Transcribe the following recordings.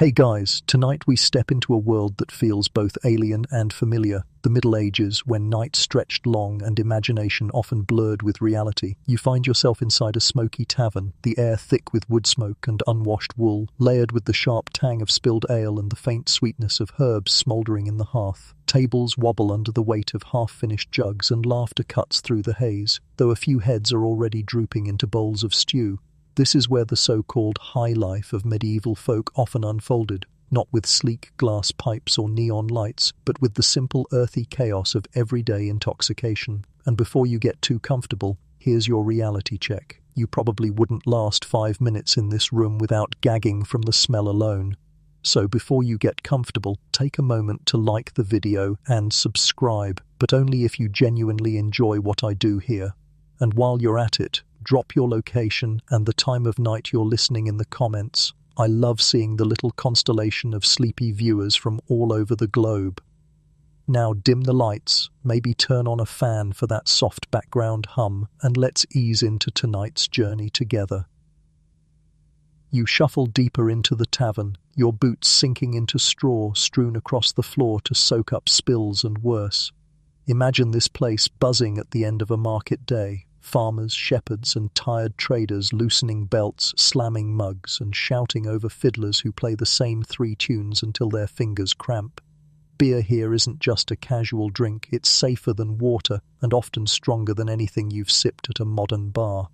Hey guys, tonight we step into a world that feels both alien and familiar. The Middle Ages, when night stretched long and imagination often blurred with reality. You find yourself inside a smoky tavern, the air thick with wood smoke and unwashed wool, layered with the sharp tang of spilled ale and the faint sweetness of herbs smouldering in the hearth. Tables wobble under the weight of half-finished jugs and laughter cuts through the haze, though a few heads are already drooping into bowls of stew. This is where the so-called high life of medieval folk often unfolded, not with sleek glass pipes or neon lights, but with the simple earthy chaos of everyday intoxication. And before you get too comfortable, here's your reality check. You probably wouldn't last 5 minutes in this room without gagging from the smell alone. So before you get comfortable, take a moment to like the video and subscribe, but only if you genuinely enjoy what I do here. And while you're at it, drop your location and the time of night you're listening in the comments. I love seeing the little constellation of sleepy viewers from all over the globe. Now dim the lights, maybe turn on a fan for that soft background hum, and let's ease into tonight's journey together. You shuffle deeper into the tavern, your boots sinking into straw strewn across the floor to soak up spills and worse. Imagine this place buzzing at the end of a market day. Farmers, shepherds, and tired traders loosening belts, slamming mugs, and shouting over fiddlers who play the same 3 tunes until their fingers cramp. Beer here isn't just a casual drink, it's safer than water and often stronger than anything you've sipped at a modern bar.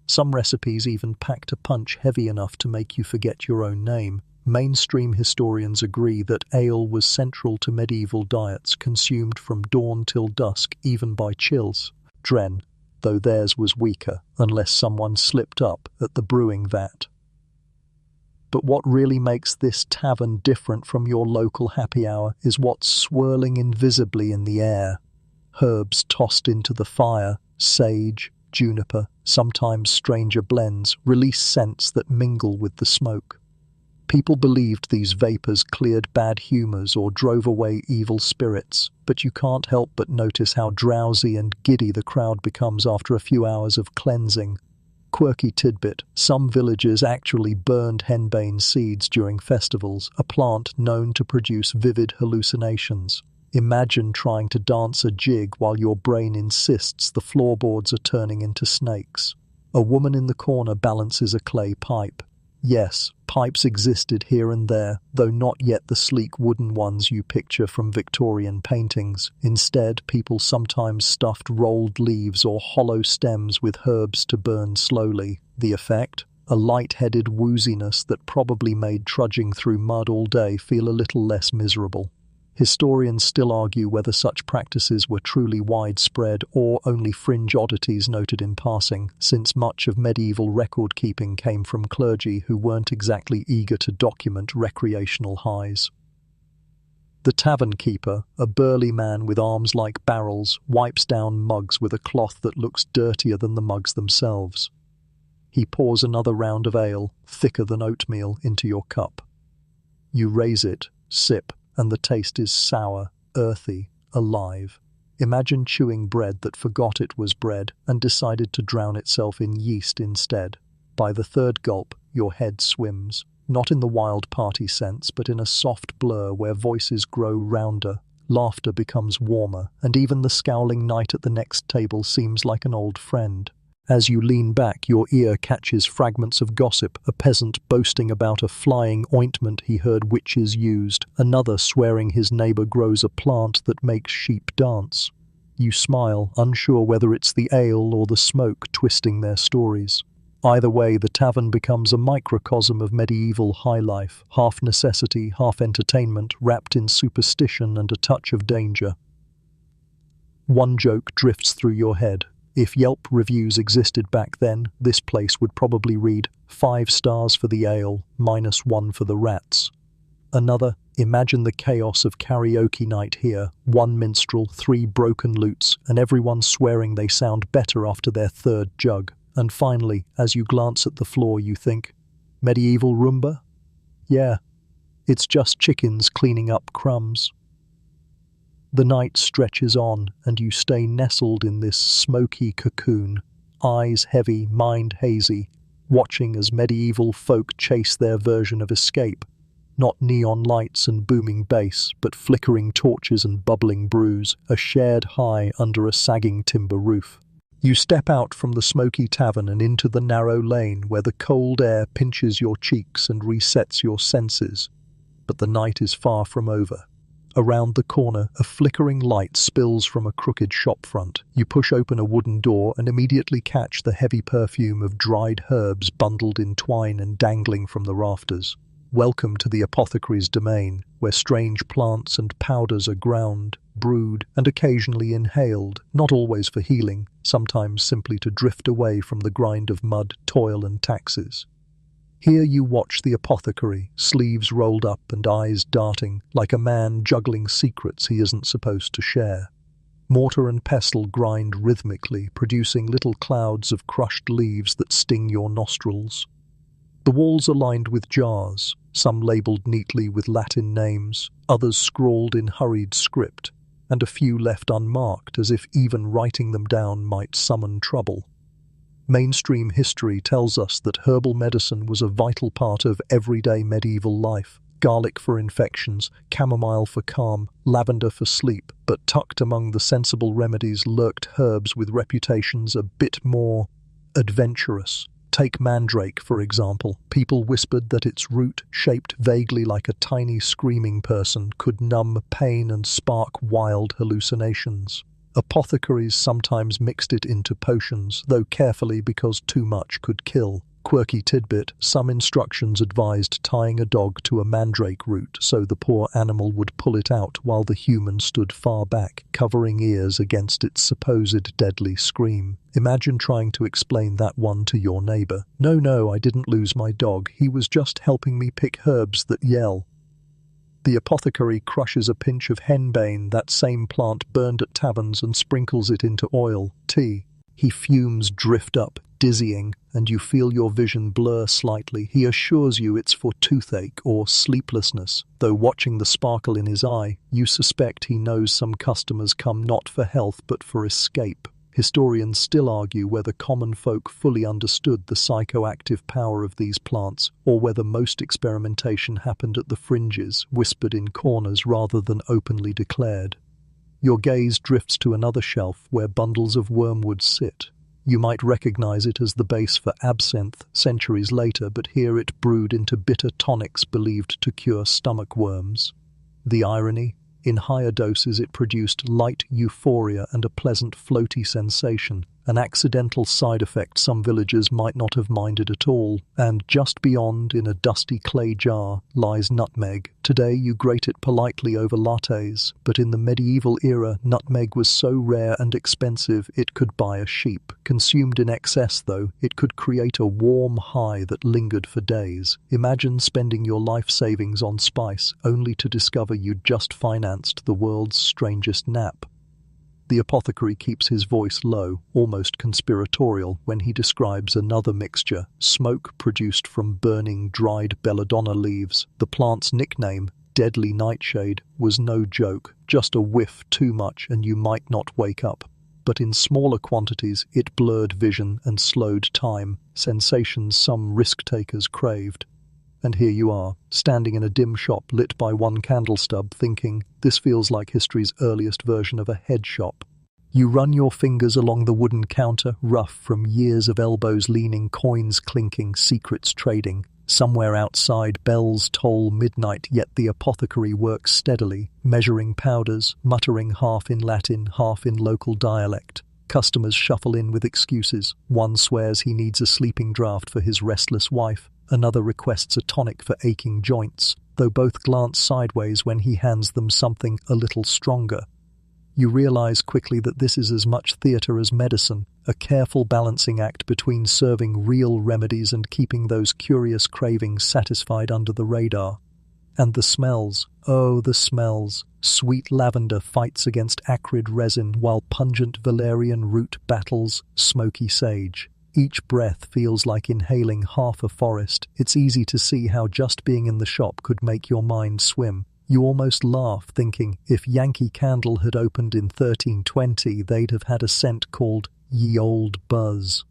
Some recipes even packed a punch heavy enough to make you forget your own name. Mainstream historians agree that ale was central to medieval diets, consumed from dawn till dusk, even by chills. Dren, though theirs was weaker, unless someone slipped up at the brewing vat. But what really makes this tavern different from your local happy hour is what's swirling invisibly in the air. Herbs tossed into the fire, sage, juniper, sometimes stranger blends, release scents that mingle with the smoke. People believed these vapors cleared bad humors or drove away evil spirits, but you can't help but notice how drowsy and giddy the crowd becomes after a few hours of cleansing. Quirky tidbit, some villagers actually burned henbane seeds during festivals, a plant known to produce vivid hallucinations. Imagine trying to dance a jig while your brain insists the floorboards are turning into snakes. A woman in the corner balances a clay pipe. Yes, pipes existed here and there, though not yet the sleek wooden ones you picture from Victorian paintings. Instead, people sometimes stuffed rolled leaves or hollow stems with herbs to burn slowly. The effect? A light-headed wooziness that probably made trudging through mud all day feel a little less miserable. Historians still argue whether such practices were truly widespread or only fringe oddities noted in passing, since much of medieval record-keeping came from clergy who weren't exactly eager to document recreational highs. The tavern keeper, a burly man with arms like barrels, wipes down mugs with a cloth that looks dirtier than the mugs themselves. He pours another round of ale, thicker than oatmeal, into your cup. You raise it, sip, and the taste is sour, earthy, alive. Imagine chewing bread that forgot it was bread and decided to drown itself in yeast instead. By the third gulp, your head swims, not in the wild party sense, but in a soft blur where voices grow rounder, laughter becomes warmer, and even the scowling knight at the next table seems like an old friend. As you lean back, your ear catches fragments of gossip, a peasant boasting about a flying ointment he heard witches used, another swearing his neighbor grows a plant that makes sheep dance. You smile, unsure whether it's the ale or the smoke twisting their stories. Either way, the tavern becomes a microcosm of medieval high life, half necessity, half entertainment, wrapped in superstition and a touch of danger. One joke drifts through your head. If Yelp reviews existed back then, this place would probably read 5 stars for the ale, -1 for the rats. Another, imagine the chaos of karaoke night here, 1 minstrel, 3 broken lutes, and everyone swearing they sound better after their 3rd jug. And finally, as you glance at the floor, you think, medieval Roomba? Yeah, it's just chickens cleaning up crumbs. The night stretches on, and you stay nestled in this smoky cocoon, eyes heavy, mind hazy, watching as medieval folk chase their version of escape. not neon lights and booming bass, but flickering torches and bubbling brews, a shared high under a sagging timber roof. You step out from the smoky tavern and into the narrow lane where the cold air pinches your cheeks and resets your senses. But the night is far from over. Around the corner, a flickering light spills from a crooked shopfront. You push open a wooden door and immediately catch the heavy perfume of dried herbs bundled in twine and dangling from the rafters. Welcome to the apothecary's domain, where strange plants and powders are ground, brewed, and occasionally inhaled, not always for healing, sometimes simply to drift away from the grind of mud, toil, and taxes. Here you watch the apothecary, sleeves rolled up and eyes darting, like a man juggling secrets he isn't supposed to share. Mortar and pestle grind rhythmically, producing little clouds of crushed leaves that sting your nostrils. The walls are lined with jars, some labelled neatly with Latin names, others scrawled in hurried script, and a few left unmarked as if even writing them down might summon trouble. Mainstream history tells us that herbal medicine was a vital part of everyday medieval life. Garlic for infections, chamomile for calm, lavender for sleep, but tucked among the sensible remedies lurked herbs with reputations a bit more adventurous. Take mandrake, for example. People whispered that its root, shaped vaguely like a tiny screaming person, could numb pain and spark wild hallucinations. Apothecaries sometimes mixed it into potions, though carefully because too much could kill. Quirky tidbit, some instructions advised tying a dog to a mandrake root so the poor animal would pull it out while the human stood far back, covering ears against its supposed deadly scream. Imagine trying to explain that one to your neighbor. No, I didn't lose my dog. He was just helping me pick herbs that yell. The apothecary crushes a pinch of henbane, that same plant burned at taverns, and sprinkles it into oil, tea. He fumes drift up, dizzying, and you feel your vision blur slightly. He assures you it's for toothache or sleeplessness, though watching the sparkle in his eye, you suspect he knows some customers come not for health but for escape. Historians still argue whether common folk fully understood the psychoactive power of these plants, or whether most experimentation happened at the fringes, whispered in corners rather than openly declared. Your gaze drifts to another shelf where bundles of wormwood sit. You might recognize it as the base for absinthe centuries later, but here it brewed into bitter tonics believed to cure stomach worms. The irony? In higher doses it produced light euphoria and a pleasant floaty sensation, an accidental side effect some villagers might not have minded at all. And just beyond, in a dusty clay jar, lies nutmeg. Today you grate it politely over lattes, but in the medieval era nutmeg was so rare and expensive it could buy a sheep. Consumed in excess, though, it could create a warm high that lingered for days. Imagine spending your life savings on spice, only to discover you'd just financed the world's strangest nap. The apothecary keeps his voice low, almost conspiratorial, when he describes another mixture, smoke produced from burning dried belladonna leaves. The plant's nickname, deadly nightshade, was no joke, just a whiff too much and you might not wake up. But in smaller quantities, it blurred vision and slowed time, sensations some risk-takers craved. And here you are, standing in a dim shop lit by one candle stub, thinking, this feels like history's earliest version of a head shop. You run your fingers along the wooden counter, rough from years of elbows leaning, coins clinking, secrets trading. Somewhere outside, bells toll midnight, yet the apothecary works steadily, measuring powders, muttering half in Latin, half in local dialect. Customers shuffle in with excuses. One swears he needs a sleeping draught for his restless wife. Another requests a tonic for aching joints, though both glance sideways when he hands them something a little stronger. You realize quickly that this is as much theatre as medicine, a careful balancing act between serving real remedies and keeping those curious cravings satisfied under the radar. And the smells, oh, the smells. Sweet lavender fights against acrid resin, while pungent valerian root battles smoky sage. Each breath feels like inhaling half a forest. It's easy to see how just being in the shop could make your mind swim. You almost laugh, thinking, if Yankee Candle had opened in 1320, they'd have had a scent called Ye Olde Buzz.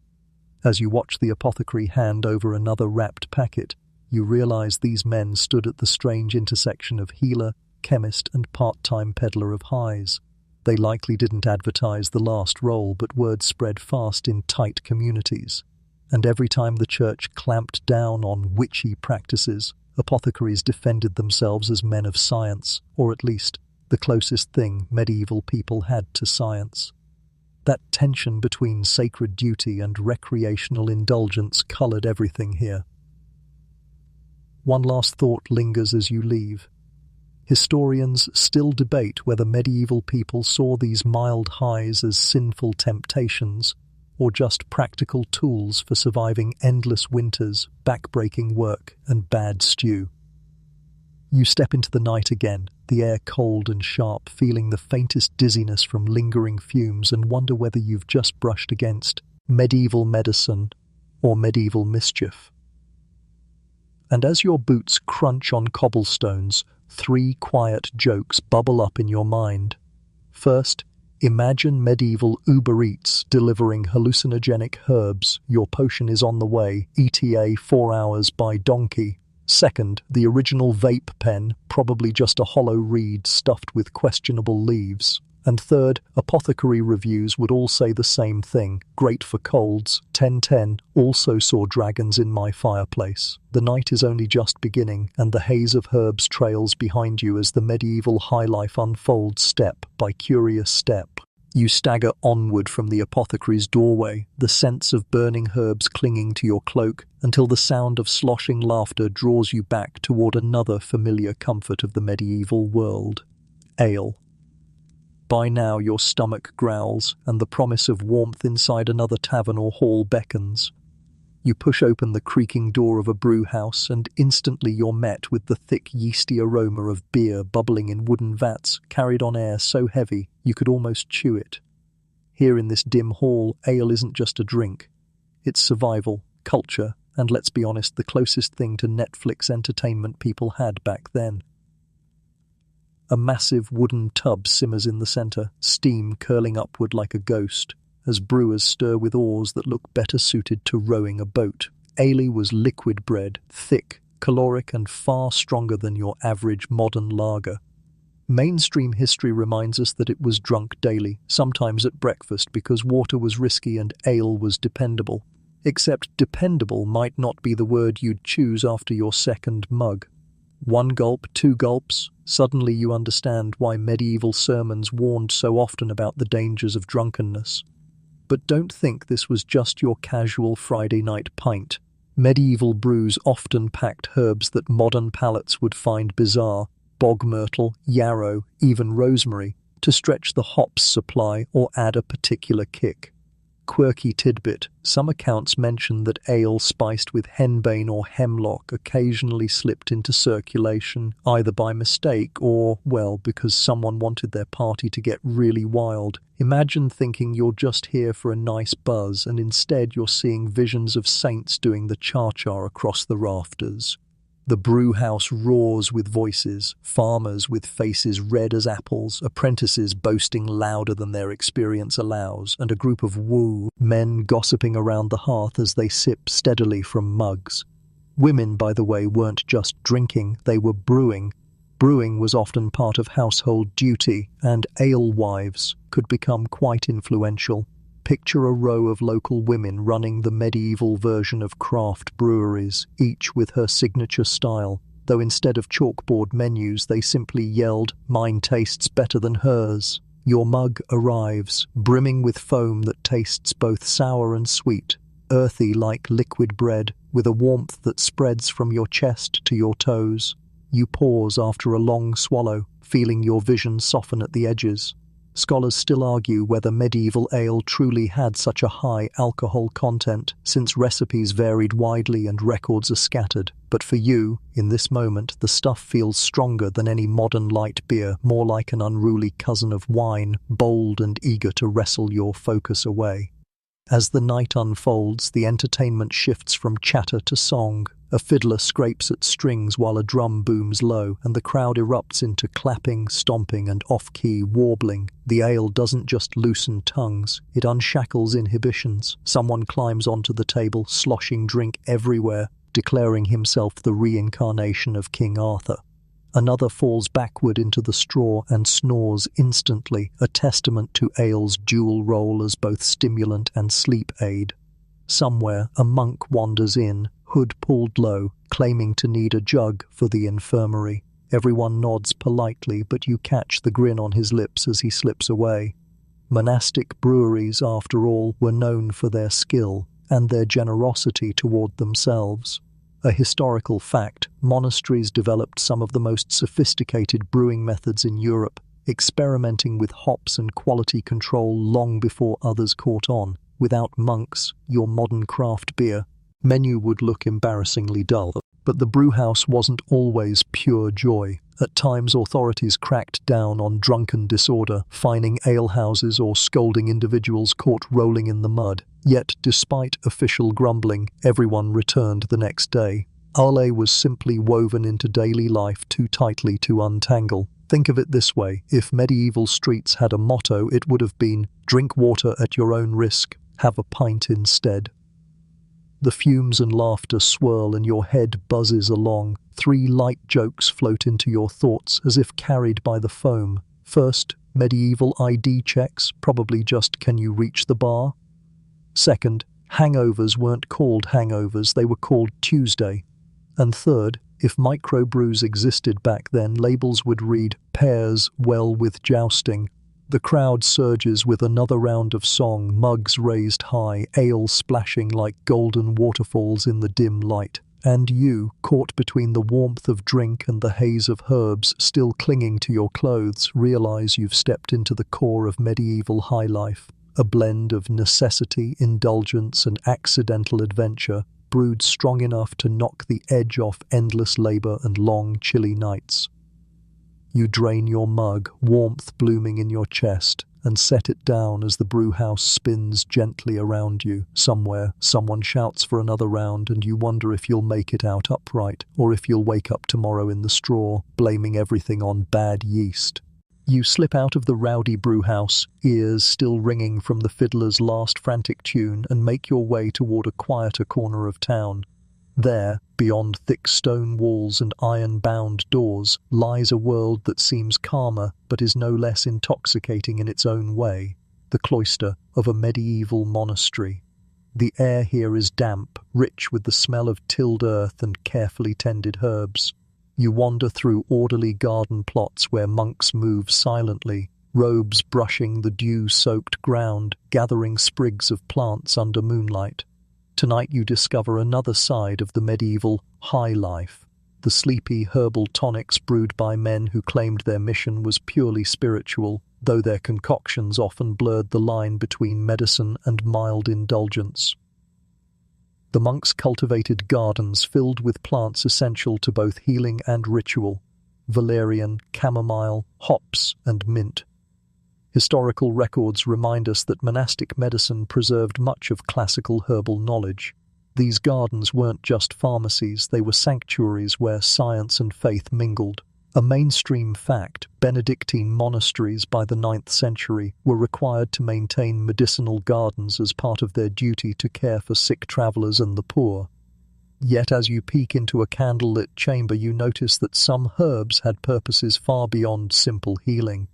As you watch the apothecary hand over another wrapped packet, you realize these men stood at the strange intersection of healer, chemist, and part-time peddler of highs. They likely didn't advertise the last role, but word spread fast in tight communities. And every time the church clamped down on witchy practices, apothecaries defended themselves as men of science, or at least the closest thing medieval people had to science. That tension between sacred duty and recreational indulgence colored everything here. One last thought lingers as you leave. Historians still debate whether medieval people saw these mild highs as sinful temptations or just practical tools for surviving endless winters, back-breaking work, and bad stew. You step into the night again, the air cold and sharp, feeling the faintest dizziness from lingering fumes, and wonder whether you've just brushed against medieval medicine or medieval mischief. And as your boots crunch on cobblestones, 3 quiet jokes bubble up in your mind. First, imagine medieval Uber Eats delivering hallucinogenic herbs. Your potion is on the way, ETA 4 hours by donkey. Second, the original vape pen, probably just a hollow reed stuffed with questionable leaves. And third, apothecary reviews would all say the same thing. Great for colds. 1010 also saw dragons in my fireplace. The night is only just beginning, and the haze of herbs trails behind you as the medieval high life unfolds step by curious step. You stagger onward from the apothecary's doorway, the scents of burning herbs clinging to your cloak, until the sound of sloshing laughter draws you back toward another familiar comfort of the medieval world: ale. By now your stomach growls, and the promise of warmth inside another tavern or hall beckons. You push open the creaking door of a brew house, and instantly you're met with the thick, yeasty aroma of beer bubbling in wooden vats, carried on air so heavy you could almost chew it. Here in this dim hall, ale isn't just a drink. It's survival, culture, and let's be honest, the closest thing to Netflix entertainment people had back then. A massive wooden tub simmers in the centre, steam curling upward like a ghost, as brewers stir with oars that look better suited to rowing a boat. Ale was liquid bread, thick, caloric, and far stronger than your average modern lager. Mainstream history reminds us that it was drunk daily, sometimes at breakfast, because water was risky and ale was dependable. Except dependable might not be the word you'd choose after your second mug. 1 gulp, 2 gulps, suddenly you understand why medieval sermons warned so often about the dangers of drunkenness. But don't think this was just your casual Friday night pint. Medieval brews often packed herbs that modern palates would find bizarre: bog myrtle, yarrow, even rosemary, to stretch the hops supply or add a particular kick. Quirky tidbit: some accounts mention that ale spiced with henbane or hemlock occasionally slipped into circulation, either by mistake or, well, because someone wanted their party to get really wild. Imagine thinking you're just here for a nice buzz, and instead you're seeing visions of saints doing the cha-cha across the rafters. The brew house roars with voices, farmers with faces red as apples, apprentices boasting louder than their experience allows, and a group of men gossiping around the hearth as they sip steadily from mugs. Women, by the way, weren't just drinking, they were brewing. Brewing was often part of household duty, and alewives could become quite influential. Picture a row of local women running the medieval version of craft breweries, each with her signature style, though instead of chalkboard menus they simply yelled, "Mine tastes better than hers." Your mug arrives, brimming with foam that tastes both sour and sweet, earthy like liquid bread, with a warmth that spreads from your chest to your toes. You pause after a long swallow, feeling your vision soften at the edges. Scholars still argue whether medieval ale truly had such a high alcohol content, since recipes varied widely and records are scattered. But for you, in this moment, the stuff feels stronger than any modern light beer, more like an unruly cousin of wine, bold and eager to wrestle your focus away. As the night unfolds, the entertainment shifts from chatter to song. A fiddler scrapes at strings while a drum booms low, and the crowd erupts into clapping, stomping, and off-key warbling. The ale doesn't just loosen tongues, it unshackles inhibitions. Someone climbs onto the table, sloshing drink everywhere, declaring himself the reincarnation of King Arthur. Another falls backward into the straw and snores instantly, a testament to ale's dual role as both stimulant and sleep aid. Somewhere, a monk wanders in, hood pulled low, claiming to need a jug for the infirmary. Everyone nods politely, but you catch the grin on his lips as he slips away. Monastic breweries, after all, were known for their skill and their generosity toward themselves. A historical fact, monasteries developed some of the most sophisticated brewing methods in Europe, experimenting with hops and quality control long before others caught on. Without monks, your modern craft beer menu would look embarrassingly dull. But the brewhouse wasn't always pure joy. At times, authorities cracked down on drunken disorder, fining alehouses or scolding individuals caught rolling in the mud. Yet, despite official grumbling, everyone returned the next day. Ale was simply woven into daily life too tightly to untangle. Think of it this way: if medieval streets had a motto, it would have been, "Drink water at your own risk, have a pint instead." The fumes and laughter swirl and your head buzzes along. 3 light jokes float into your thoughts as if carried by the foam. First, medieval ID checks, probably just "can you reach the bar?" Second, hangovers weren't called hangovers, they were called Tuesday. And third, if microbrews existed back then, labels would read, "Pairs well with jousting." The crowd surges with another round of song, mugs raised high, ale splashing like golden waterfalls in the dim light. And you, caught between the warmth of drink and the haze of herbs, still clinging to your clothes, realize you've stepped into the core of medieval high life, a blend of necessity, indulgence, and accidental adventure, brewed strong enough to knock the edge off endless labor and long, chilly nights. You drain your mug, warmth blooming in your chest, and set it down as the brewhouse spins gently around you. Somewhere, someone shouts for another round, and you wonder if you'll make it out upright, or if you'll wake up tomorrow in the straw, blaming everything on bad yeast. You slip out of the rowdy brewhouse, ears still ringing from the fiddler's last frantic tune, and make your way toward a quieter corner of town. There, beyond thick stone walls and iron-bound doors, lies a world that seems calmer but is no less intoxicating in its own way, the cloister of a medieval monastery. The air here is damp, rich with the smell of tilled earth and carefully tended herbs. You wander through orderly garden plots where monks move silently, robes brushing the dew-soaked ground, gathering sprigs of plants under moonlight. Tonight you discover another side of the medieval high life, the sleepy herbal tonics brewed by men who claimed their mission was purely spiritual, though their concoctions often blurred the line between medicine and mild indulgence. The monks cultivated gardens filled with plants essential to both healing and ritual: valerian, chamomile, hops, and mint. Historical records remind us that monastic medicine preserved much of classical herbal knowledge. These gardens weren't just pharmacies, they were sanctuaries where science and faith mingled. A mainstream fact, Benedictine monasteries by the 9th century were required to maintain medicinal gardens as part of their duty to care for sick travelers and the poor. Yet as you peek into a candlelit chamber, you notice that some herbs had purposes far beyond simple healing.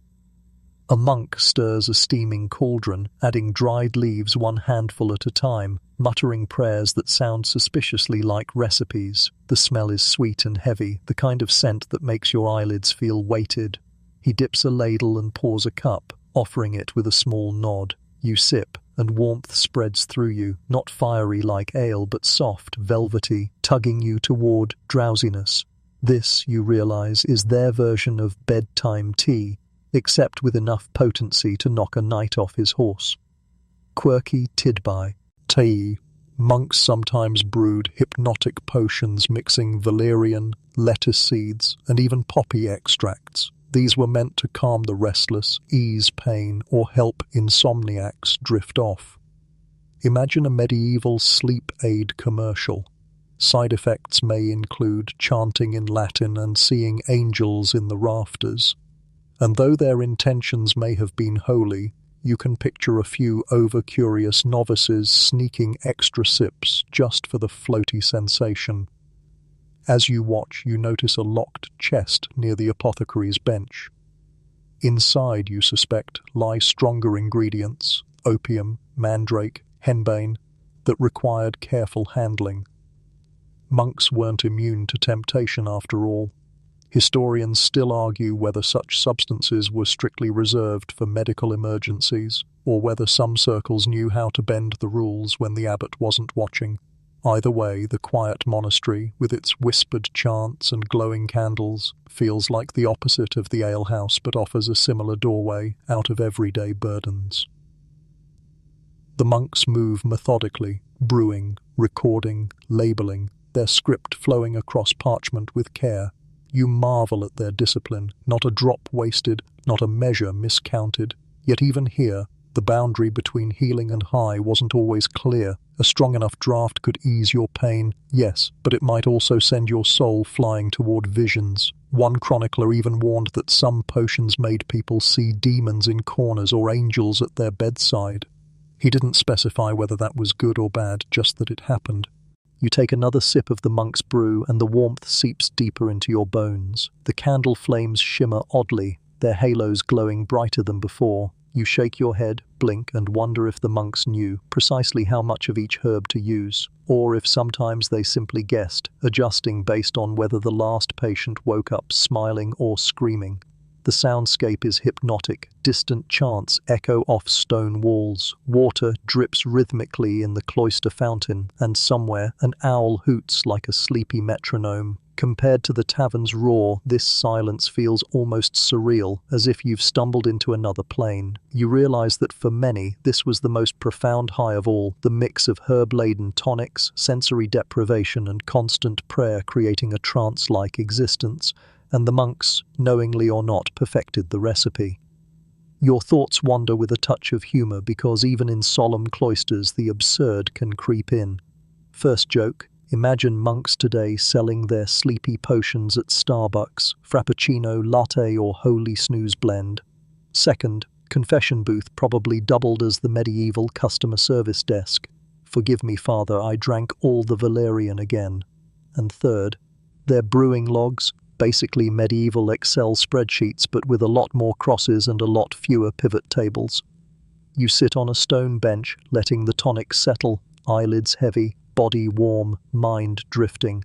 A monk stirs a steaming cauldron, adding dried leaves 1 handful at a time, muttering prayers that sound suspiciously like recipes. The smell is sweet and heavy, the kind of scent that makes your eyelids feel weighted. He dips a ladle and pours a cup, offering it with a small nod. You sip, and warmth spreads through you, not fiery like ale, but soft, velvety, tugging you toward drowsiness. This, you realize, is their version of bedtime tea, except with enough potency to knock a knight off his horse. Quirky tidby. Tea. Monks sometimes brewed hypnotic potions mixing valerian, lettuce seeds, and even poppy extracts. These were meant to calm the restless, ease pain, or help insomniacs drift off. Imagine a medieval sleep aid commercial. Side effects may include chanting in Latin and seeing angels in the rafters. And though their intentions may have been holy, you can picture a few over-curious novices sneaking extra sips just for the floaty sensation. As you watch, you notice a locked chest near the apothecary's bench. Inside, you suspect, lie stronger ingredients, opium, mandrake, henbane, that required careful handling. Monks weren't immune to temptation after all. Historians still argue whether such substances were strictly reserved for medical emergencies, or whether some circles knew how to bend the rules when the abbot wasn't watching. Either way, the quiet monastery, with its whispered chants and glowing candles, feels like the opposite of the alehouse but offers a similar doorway out of everyday burdens. The monks move methodically, brewing, recording, labelling, their script flowing across parchment with care. You marvel at their discipline, not a drop wasted, not a measure miscounted. Yet even here, the boundary between healing and high wasn't always clear. A strong enough draught could ease your pain, yes, but it might also send your soul flying toward visions. One chronicler even warned that some potions made people see demons in corners or angels at their bedside. He didn't specify whether that was good or bad, just that it happened. You take another sip of the monk's brew and the warmth seeps deeper into your bones. The candle flames shimmer oddly, their halos glowing brighter than before. You shake your head, blink, and wonder if the monks knew precisely how much of each herb to use, or if sometimes they simply guessed, adjusting based on whether the last patient woke up smiling or screaming. The soundscape is hypnotic. Distant chants echo off stone walls. Water drips rhythmically in the cloister fountain, and somewhere an owl hoots like a sleepy metronome. Compared to the tavern's roar, this silence feels almost surreal, as if you've stumbled into another plane. You realize that for many, this was the most profound high of all, the mix of herb-laden tonics, sensory deprivation, and constant prayer creating a trance-like existence, and the monks, knowingly or not, perfected the recipe. Your thoughts wander with a touch of humor because even in solemn cloisters the absurd can creep in. First joke, imagine monks today selling their sleepy potions at Starbucks, Frappuccino, latte or holy snooze blend. Second, confession booth probably doubled as the medieval customer service desk. Forgive me, Father, I drank all the valerian again. And third, their brewing logs, basically medieval Excel spreadsheets but with a lot more crosses and a lot fewer pivot tables. You sit on a stone bench, letting the tonic settle, eyelids heavy, body warm, mind drifting.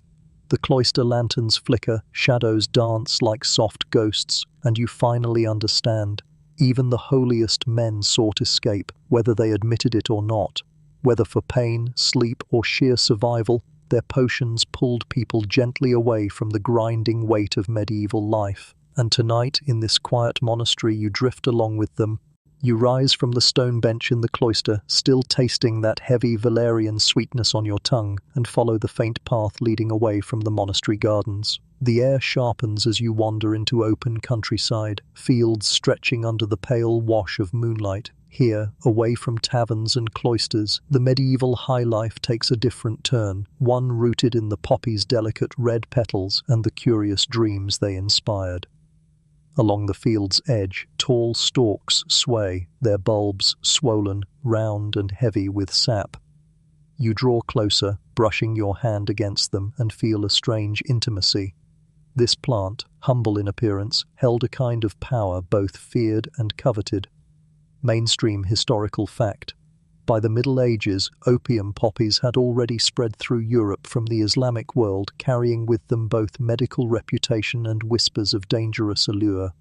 The cloister lanterns flicker, shadows dance like soft ghosts, and you finally understand. Even the holiest men sought escape, whether they admitted it or not. Whether for pain, sleep, or sheer survival, their potions pulled people gently away from the grinding weight of medieval life. And tonight, in this quiet monastery, you drift along with them. You rise from the stone bench in the cloister, still tasting that heavy valerian sweetness on your tongue, and follow the faint path leading away from the monastery gardens. The air sharpens as you wander into open countryside, fields stretching under the pale wash of moonlight. Here, away from taverns and cloisters, the medieval high life takes a different turn, one rooted in the poppy's delicate red petals and the curious dreams they inspired. Along the field's edge, tall stalks sway, their bulbs swollen, round and heavy with sap. You draw closer, brushing your hand against them, and feel a strange intimacy. This plant, humble in appearance, held a kind of power both feared and coveted. Mainstream historical fact. By the Middle Ages, opium poppies had already spread through Europe from the Islamic world, carrying with them both medical reputation and whispers of dangerous allure.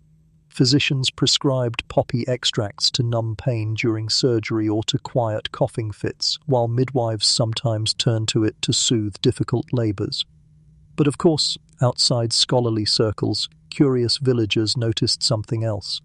Physicians prescribed poppy extracts to numb pain during surgery or to quiet coughing fits, while midwives sometimes turned to it to soothe difficult labors. But of course, outside scholarly circles, curious villagers noticed something else.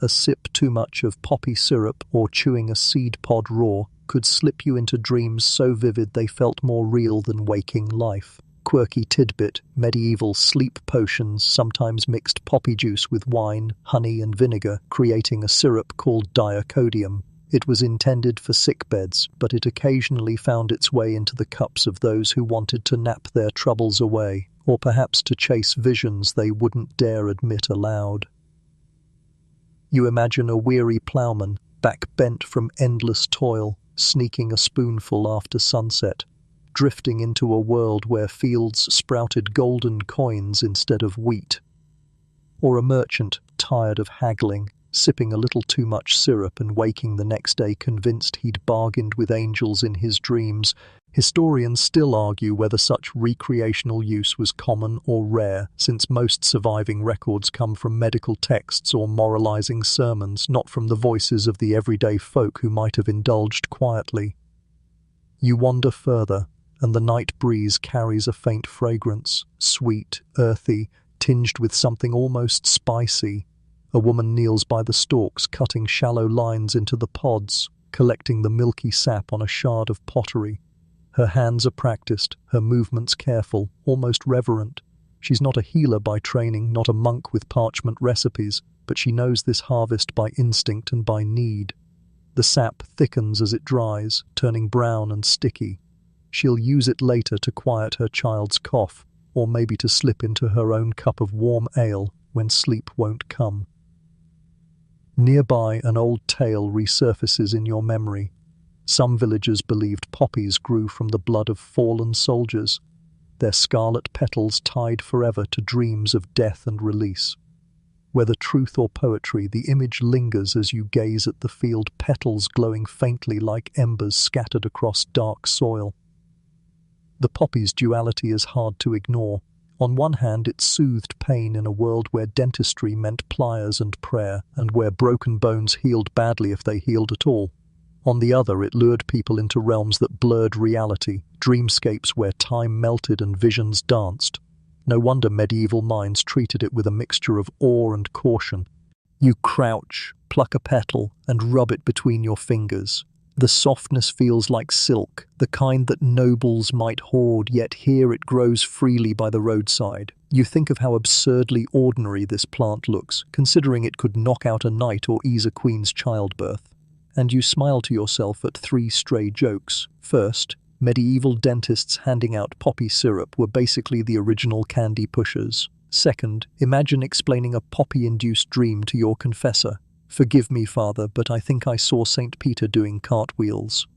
A sip too much of poppy syrup or chewing a seed pod raw could slip you into dreams so vivid they felt more real than waking life. Quirky tidbit, medieval sleep potions sometimes mixed poppy juice with wine, honey and vinegar, creating a syrup called diacodium. It was intended for sickbeds, but it occasionally found its way into the cups of those who wanted to nap their troubles away, or perhaps to chase visions they wouldn't dare admit aloud. You imagine a weary ploughman, back bent from endless toil, sneaking a spoonful after sunset. drifting into a world where fields sprouted golden coins instead of wheat. Or a merchant, tired of haggling, sipping a little too much syrup and waking the next day convinced he'd bargained with angels in his dreams. Historians still argue whether such recreational use was common or rare, since most surviving records come from medical texts or moralizing sermons, not from the voices of the everyday folk who might have indulged quietly. You wander further, and the night breeze carries a faint fragrance, sweet, earthy, tinged with something almost spicy. A woman kneels by the stalks, cutting shallow lines into the pods, collecting the milky sap on a shard of pottery. Her hands are practiced, her movements careful, almost reverent. She's not a healer by training, not a monk with parchment recipes, but she knows this harvest by instinct and by need. The sap thickens as it dries, turning brown and sticky. She'll use it later to quiet her child's cough, or maybe to slip into her own cup of warm ale when sleep won't come. Nearby, an old tale resurfaces in your memory. Some villagers believed poppies grew from the blood of fallen soldiers, their scarlet petals tied forever to dreams of death and release. Whether truth or poetry, the image lingers as you gaze at the field, petals glowing faintly like embers scattered across dark soil. The poppy's duality is hard to ignore. On one hand, it soothed pain in a world where dentistry meant pliers and prayer, and where broken bones healed badly if they healed at all. On the other, it lured people into realms that blurred reality, dreamscapes where time melted and visions danced. No wonder medieval minds treated it with a mixture of awe and caution. You crouch, pluck a petal, and rub it between your fingers. The softness feels like silk, the kind that nobles might hoard, yet here it grows freely by the roadside. You think of how absurdly ordinary this plant looks, considering it could knock out a knight or ease a queen's childbirth. And you smile to yourself at three stray jokes. First, medieval dentists handing out poppy syrup were basically the original candy pushers. Second, imagine explaining a poppy-induced dream to your confessor. Forgive me, Father, but I think I saw St. Peter doing cartwheels.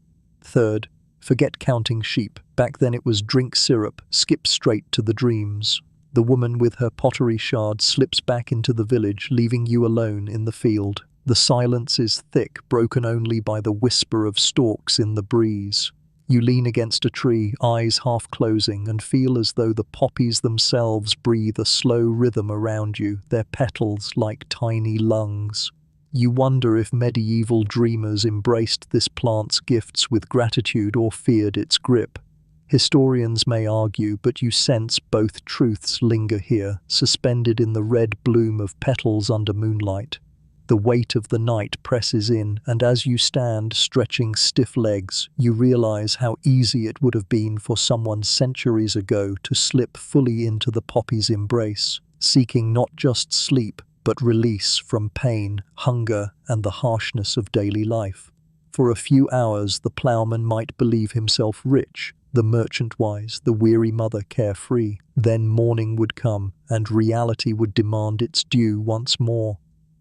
Third, forget counting sheep. Back then it was drink syrup, skip straight to the dreams. The woman with her pottery shard slips back into the village, leaving you alone in the field. The silence is thick, broken only by the whisper of stalks in the breeze. You lean against a tree, eyes half closing, and feel as though the poppies themselves breathe a slow rhythm around you, their petals like tiny lungs. You wonder if medieval dreamers embraced this plant's gifts with gratitude or feared its grip. Historians may argue, but you sense both truths linger here, suspended in the red bloom of petals under moonlight. The weight of the night presses in, and as you stand, stretching stiff legs, you realize how easy it would have been for someone centuries ago to slip fully into the poppy's embrace, seeking not just sleep, but release from pain, hunger, and the harshness of daily life. For a few hours, the ploughman might believe himself rich, the merchant wise, the weary mother carefree. Then morning would come, and reality would demand its due once more.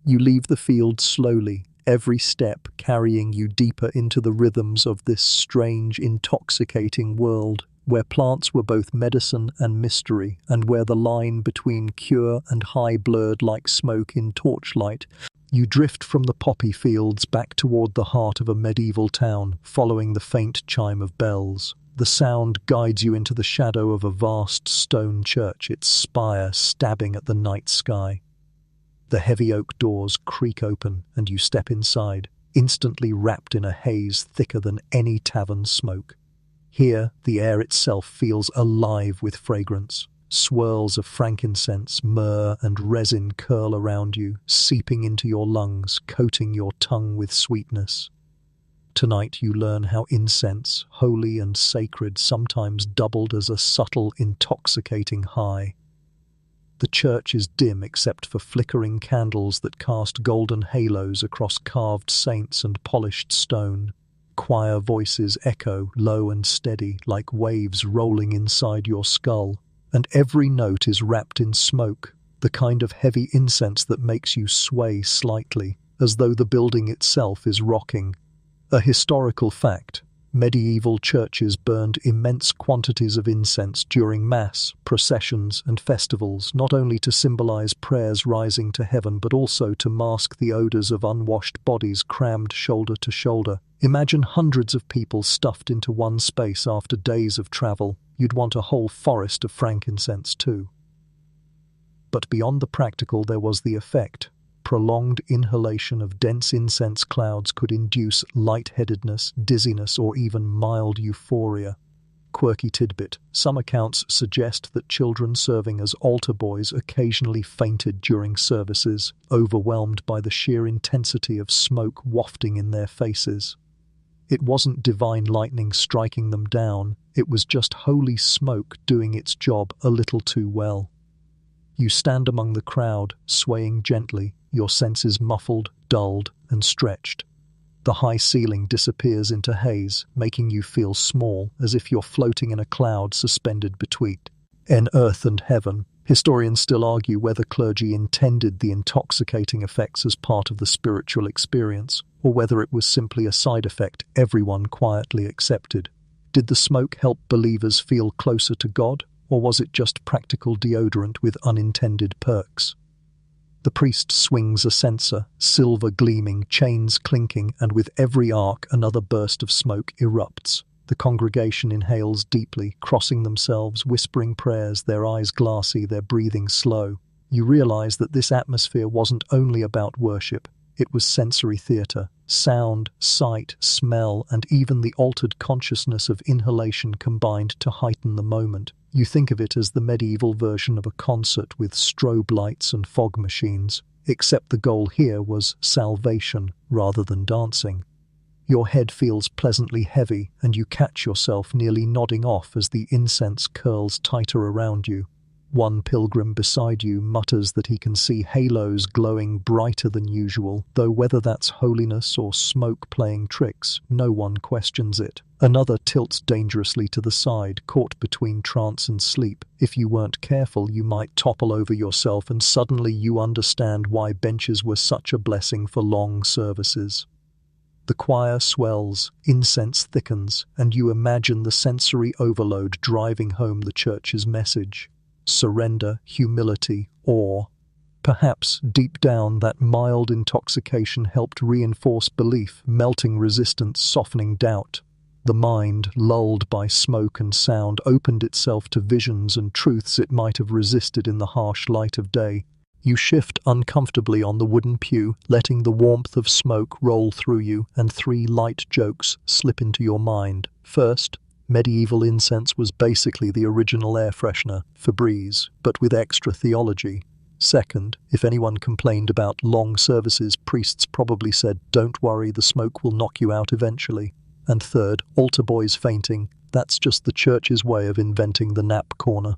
You leave the field slowly, every step carrying you deeper into the rhythms of this strange, intoxicating world, where plants were both medicine and mystery, and where the line between cure and high blurred like smoke in torchlight. You drift from the poppy fields back toward the heart of a medieval town, following the faint chime of bells. The sound guides you into the shadow of a vast stone church, its spire stabbing at the night sky. The heavy oak doors creak open, and you step inside, instantly wrapped in a haze thicker than any tavern smoke. Here, the air itself feels alive with fragrance. Swirls of frankincense, myrrh, and resin curl around you, seeping into your lungs, coating your tongue with sweetness. Tonight you learn how incense, holy and sacred, sometimes doubled as a subtle, intoxicating high. The church is dim except for flickering candles that cast golden halos across carved saints and polished stone. Choir voices echo, low and steady, like waves rolling inside your skull, and every note is wrapped in smoke, the kind of heavy incense that makes you sway slightly, as though the building itself is rocking. A historical fact: Medieval churches burned immense quantities of incense during mass, processions, and festivals, not only to symbolize prayers rising to heaven but also to mask the odors of unwashed bodies crammed shoulder to shoulder. Imagine hundreds of people stuffed into one space after days of travel. You'd want a whole forest of frankincense too. But beyond the practical, there was the effect. Prolonged inhalation of dense incense clouds could induce lightheadedness, dizziness, or even mild euphoria. Quirky tidbit: some accounts suggest that children serving as altar boys occasionally fainted during services, overwhelmed by the sheer intensity of smoke wafting in their faces. It wasn't divine lightning striking them down, it was just holy smoke doing its job a little too well. You stand among the crowd, swaying gently, your senses muffled, dulled, and stretched. The high ceiling disappears into haze, making you feel small, as if you're floating in a cloud suspended between earth and heaven. Historians still argue whether clergy intended the intoxicating effects as part of the spiritual experience, or whether it was simply a side effect everyone quietly accepted. Did the smoke help believers feel closer to God, or was it just practical deodorant with unintended perks? The priest swings a censer, silver gleaming, chains clinking, and with every arc another burst of smoke erupts. The congregation inhales deeply, crossing themselves, whispering prayers, their eyes glassy, their breathing slow. You realize that this atmosphere wasn't only about worship, it was sensory theater. Sound, sight, smell, and even the altered consciousness of inhalation combined to heighten the moment. You think of it as the medieval version of a concert with strobe lights and fog machines, except the goal here was salvation rather than dancing. Your head feels pleasantly heavy, and you catch yourself nearly nodding off as the incense curls tighter around you. One pilgrim beside you mutters that he can see halos glowing brighter than usual, though whether that's holiness or smoke playing tricks, no one questions it. Another tilts dangerously to the side, caught between trance and sleep. If you weren't careful, you might topple over yourself, and suddenly you understand why benches were such a blessing for long services. The choir swells, incense thickens, and you imagine the sensory overload driving home the church's message. Surrender, humility, awe. Perhaps, deep down, that mild intoxication helped reinforce belief, melting resistance, softening doubt. The mind, lulled by smoke and sound, opened itself to visions and truths it might have resisted in the harsh light of day. You shift uncomfortably on the wooden pew, letting the warmth of smoke roll through you, and three light jokes slip into your mind. First, medieval incense was basically the original air freshener, Febreze, but with extra theology. Second, if anyone complained about long services, priests probably said, "Don't worry, the smoke will knock you out eventually." And third, altar boys fainting. That's just the church's way of inventing the nap corner.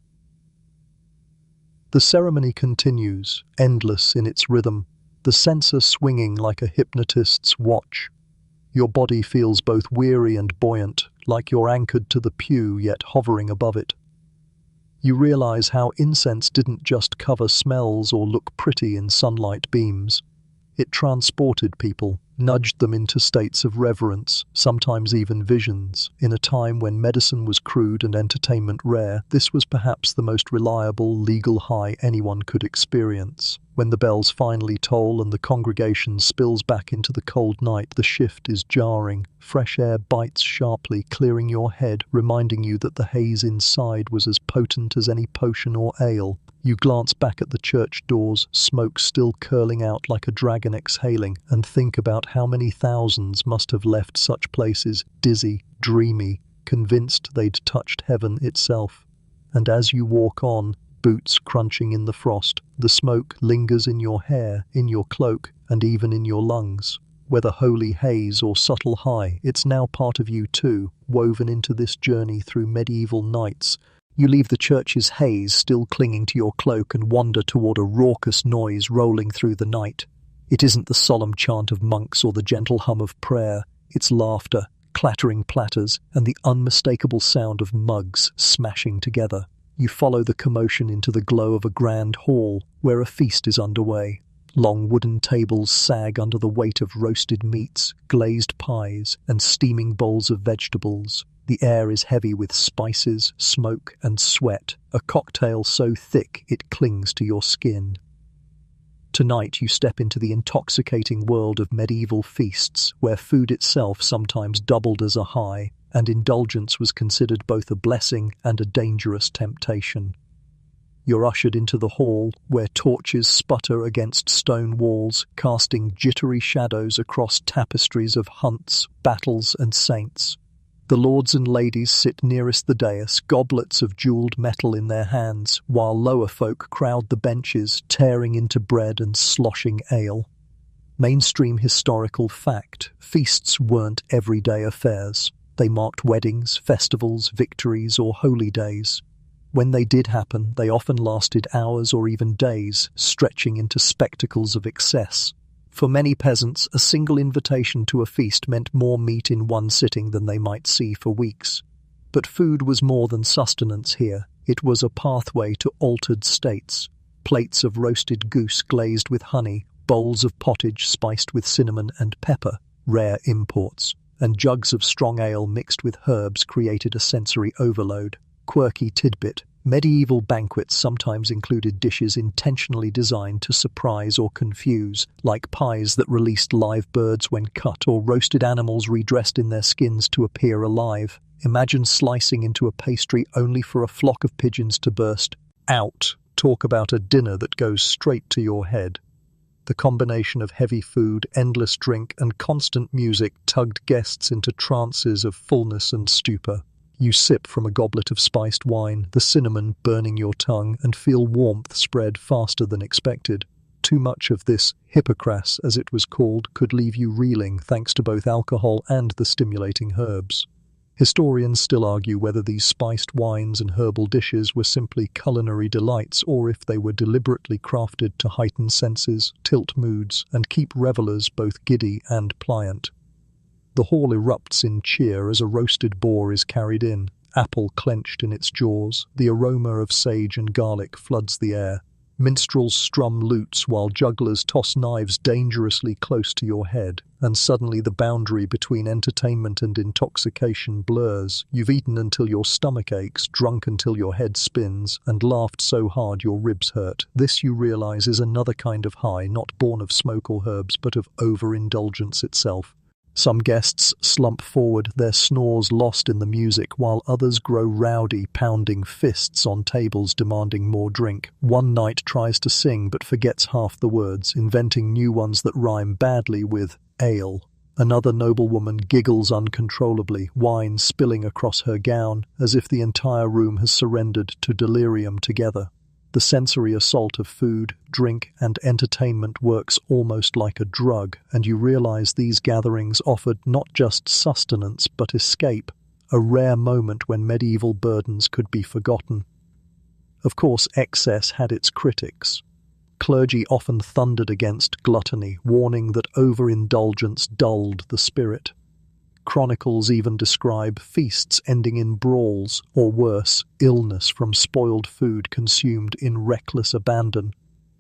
The ceremony continues, endless in its rhythm, the censer swinging like a hypnotist's watch. Your body feels both weary and buoyant, like you're anchored to the pew yet hovering above it. You realize how incense didn't just cover smells or look pretty in sunlight beams. It transported people, nudged them into states of reverence, sometimes even visions. In a time when medicine was crude and entertainment rare, this was perhaps the most reliable legal high anyone could experience. When the bells finally toll and the congregation spills back into the cold night, the shift is jarring. Fresh air bites sharply, clearing your head, reminding you that the haze inside was as potent as any potion or ale. You glance back at the church doors, smoke still curling out like a dragon exhaling, and think about how many thousands must have left such places, dizzy, dreamy, convinced they'd touched heaven itself. And as you walk on, boots crunching in the frost, the smoke lingers in your hair, in your cloak, and even in your lungs. Whether holy haze or subtle high, it's now part of you too, woven into this journey through medieval nights. You leave the church's haze still clinging to your cloak and wander toward a raucous noise rolling through the night. It isn't the solemn chant of monks or the gentle hum of prayer. It's laughter, clattering platters, and the unmistakable sound of mugs smashing together. You follow the commotion into the glow of a grand hall where a feast is underway. Long wooden tables sag under the weight of roasted meats, glazed pies, and steaming bowls of vegetables. The air is heavy with spices, smoke, and sweat, a cocktail so thick it clings to your skin. Tonight you step into the intoxicating world of medieval feasts, where food itself sometimes doubled as a high, and indulgence was considered both a blessing and a dangerous temptation. You're ushered into the hall, where torches sputter against stone walls, casting jittery shadows across tapestries of hunts, battles, and saints. The lords and ladies sit nearest the dais, goblets of jewelled metal in their hands, while lower folk crowd the benches, tearing into bread and sloshing ale. Mainstream historical fact: feasts weren't everyday affairs. They marked weddings, festivals, victories, or holy days. When they did happen, they often lasted hours or even days, stretching into spectacles of excess. For many peasants, a single invitation to a feast meant more meat in one sitting than they might see for weeks. But food was more than sustenance here. It was a pathway to altered states. Plates of roasted goose glazed with honey, bowls of pottage spiced with cinnamon and pepper, rare imports, and jugs of strong ale mixed with herbs created a sensory overload. Quirky tidbit: medieval banquets sometimes included dishes intentionally designed to surprise or confuse, like pies that released live birds when cut, or roasted animals redressed in their skins to appear alive. Imagine slicing into a pastry only for a flock of pigeons to burst out. Talk about a dinner that goes straight to your head. The combination of heavy food, endless drink, and constant music tugged guests into trances of fullness and stupor. You sip from a goblet of spiced wine, the cinnamon burning your tongue, and feel warmth spread faster than expected. Too much of this hypocras, as it was called, could leave you reeling thanks to both alcohol and the stimulating herbs. Historians still argue whether these spiced wines and herbal dishes were simply culinary delights, or if they were deliberately crafted to heighten senses, tilt moods, and keep revelers both giddy and pliant. The hall erupts in cheer as a roasted boar is carried in, apple clenched in its jaws. The aroma of sage and garlic floods the air. Minstrels strum lutes while jugglers toss knives dangerously close to your head, and suddenly the boundary between entertainment and intoxication blurs. You've eaten until your stomach aches, drunk until your head spins, and laughed so hard your ribs hurt. This, you realize, is another kind of high, not born of smoke or herbs, but of overindulgence itself. Some guests slump forward, their snores lost in the music, while others grow rowdy, pounding fists on tables demanding more drink. One knight tries to sing but forgets half the words, inventing new ones that rhyme badly with ale. Another noblewoman giggles uncontrollably, wine spilling across her gown, as if the entire room has surrendered to delirium together. The sensory assault of food, drink, and entertainment works almost like a drug, and you realize these gatherings offered not just sustenance but escape, a rare moment when medieval burdens could be forgotten. Of course, excess had its critics. Clergy often thundered against gluttony, warning that overindulgence dulled the spirit. Chronicles even describe feasts ending in brawls, or worse, illness from spoiled food consumed in reckless abandon.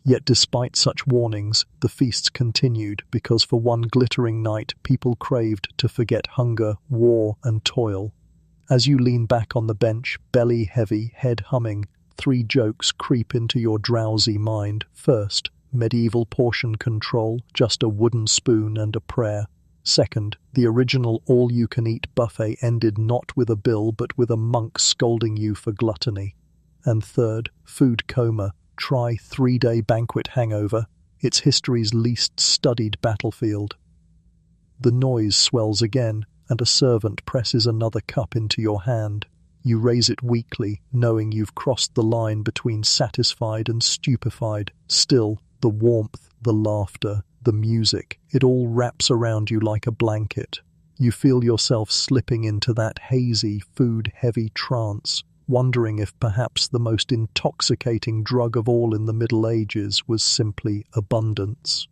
Yet despite such warnings, the feasts continued, because for one glittering night people craved to forget hunger, war, and toil. As you lean back on the bench, belly heavy, head humming, 3 jokes creep into your drowsy mind. First, medieval portion control, just a wooden spoon and a prayer. Second, the original all-you-can-eat buffet ended not with a bill but with a monk scolding you for gluttony. And third, food coma, try 3-day banquet hangover, it's history's least studied battlefield. The noise swells again, and a servant presses another cup into your hand. You raise it weakly, knowing you've crossed the line between satisfied and stupefied. Still, the warmth, the laughter, the music, it all wraps around you like a blanket. You feel yourself slipping into that hazy, food-heavy trance, wondering if perhaps the most intoxicating drug of all in the Middle Ages was simply abundance.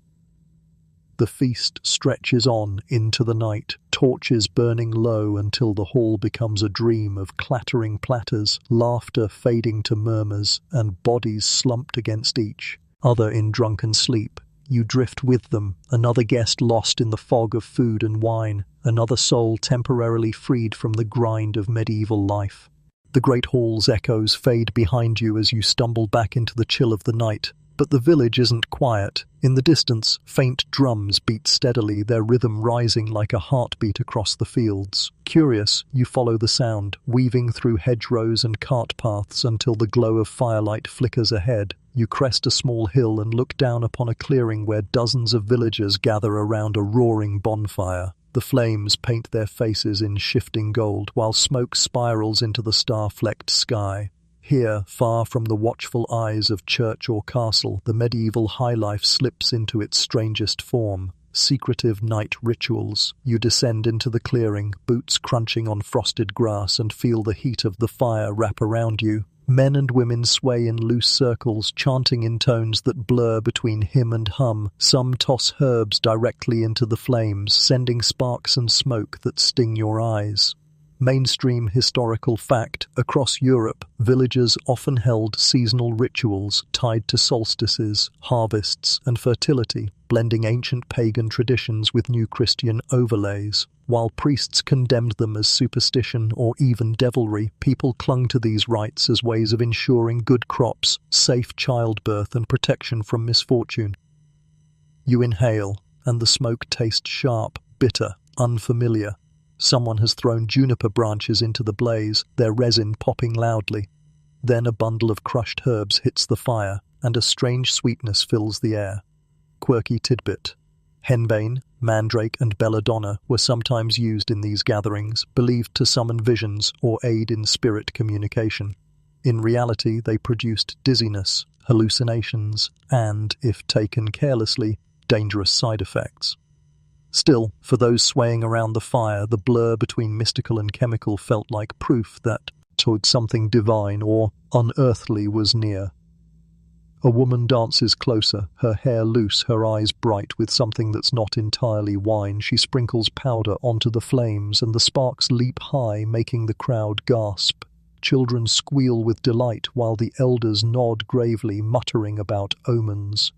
The feast stretches on into the night, torches burning low until the hall becomes a dream of clattering platters, laughter fading to murmurs, and bodies slumped against each other in drunken sleep. You drift with them, another guest lost in the fog of food and wine, another soul temporarily freed from the grind of medieval life. The great hall's echoes fade behind you as you stumble back into the chill of the night. But the village isn't quiet. In the distance, faint drums beat steadily, their rhythm rising like a heartbeat across the fields. Curious, you follow the sound, weaving through hedgerows and cart paths until the glow of firelight flickers ahead. You crest a small hill and look down upon a clearing where dozens of villagers gather around a roaring bonfire. The flames paint their faces in shifting gold, while smoke spirals into the star-flecked sky. Here, far from the watchful eyes of church or castle, the medieval highlife slips into its strangest form. Secretive night rituals. You descend into the clearing, boots crunching on frosted grass, and feel the heat of the fire wrap around you. Men and women sway in loose circles, chanting in tones that blur between hymn and hum. Some toss herbs directly into the flames, sending sparks and smoke that sting your eyes. Mainstream historical fact, across Europe, villagers often held seasonal rituals tied to solstices, harvests, and fertility, blending ancient pagan traditions with new Christian overlays. While priests condemned them as superstition or even devilry, people clung to these rites as ways of ensuring good crops, safe childbirth, and protection from misfortune. You inhale, and the smoke tastes sharp, bitter, unfamiliar. Someone has thrown juniper branches into the blaze, their resin popping loudly. Then a bundle of crushed herbs hits the fire, and a strange sweetness fills the air. Quirky tidbit. Henbane, mandrake, and belladonna were sometimes used in these gatherings, believed to summon visions or aid in spirit communication. In reality, they produced dizziness, hallucinations, and, if taken carelessly, dangerous side effects. Still, for those swaying around the fire, the blur between mystical and chemical felt like proof that toward something divine or unearthly was near. A woman dances closer, her hair loose, her eyes bright with something that's not entirely wine. She sprinkles powder onto the flames, and the sparks leap high, making the crowd gasp. Children squeal with delight, while the elders nod gravely, muttering about omens.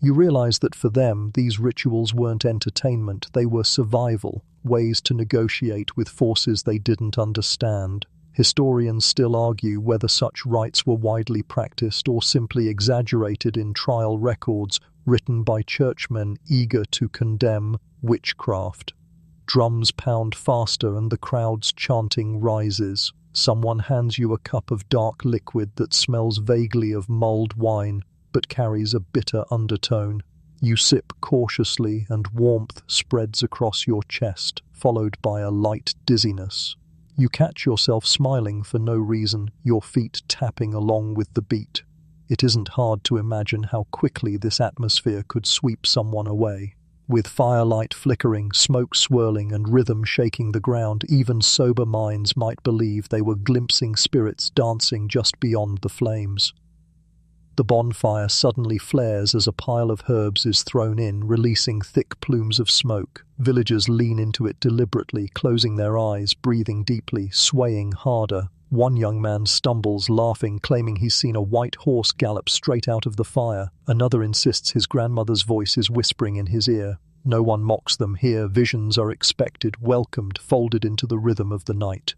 You realize that for them, these rituals weren't entertainment, they were survival, ways to negotiate with forces they didn't understand. Historians still argue whether such rites were widely practiced or simply exaggerated in trial records written by churchmen eager to condemn witchcraft. Drums pound faster and the crowd's chanting rises. Someone hands you a cup of dark liquid that smells vaguely of mulled wine, but carries a bitter undertone. You sip cautiously, and warmth spreads across your chest, followed by a light dizziness. You catch yourself smiling for no reason, your feet tapping along with the beat. It isn't hard to imagine how quickly this atmosphere could sweep someone away. With firelight flickering, smoke swirling, and rhythm shaking the ground, even sober minds might believe they were glimpsing spirits dancing just beyond the flames. The bonfire suddenly flares as a pile of herbs is thrown in, releasing thick plumes of smoke. Villagers lean into it deliberately, closing their eyes, breathing deeply, swaying harder. One young man stumbles, laughing, claiming he's seen a white horse gallop straight out of the fire. Another insists his grandmother's voice is whispering in his ear. No one mocks them here. Visions are expected, welcomed, folded into the rhythm of the night.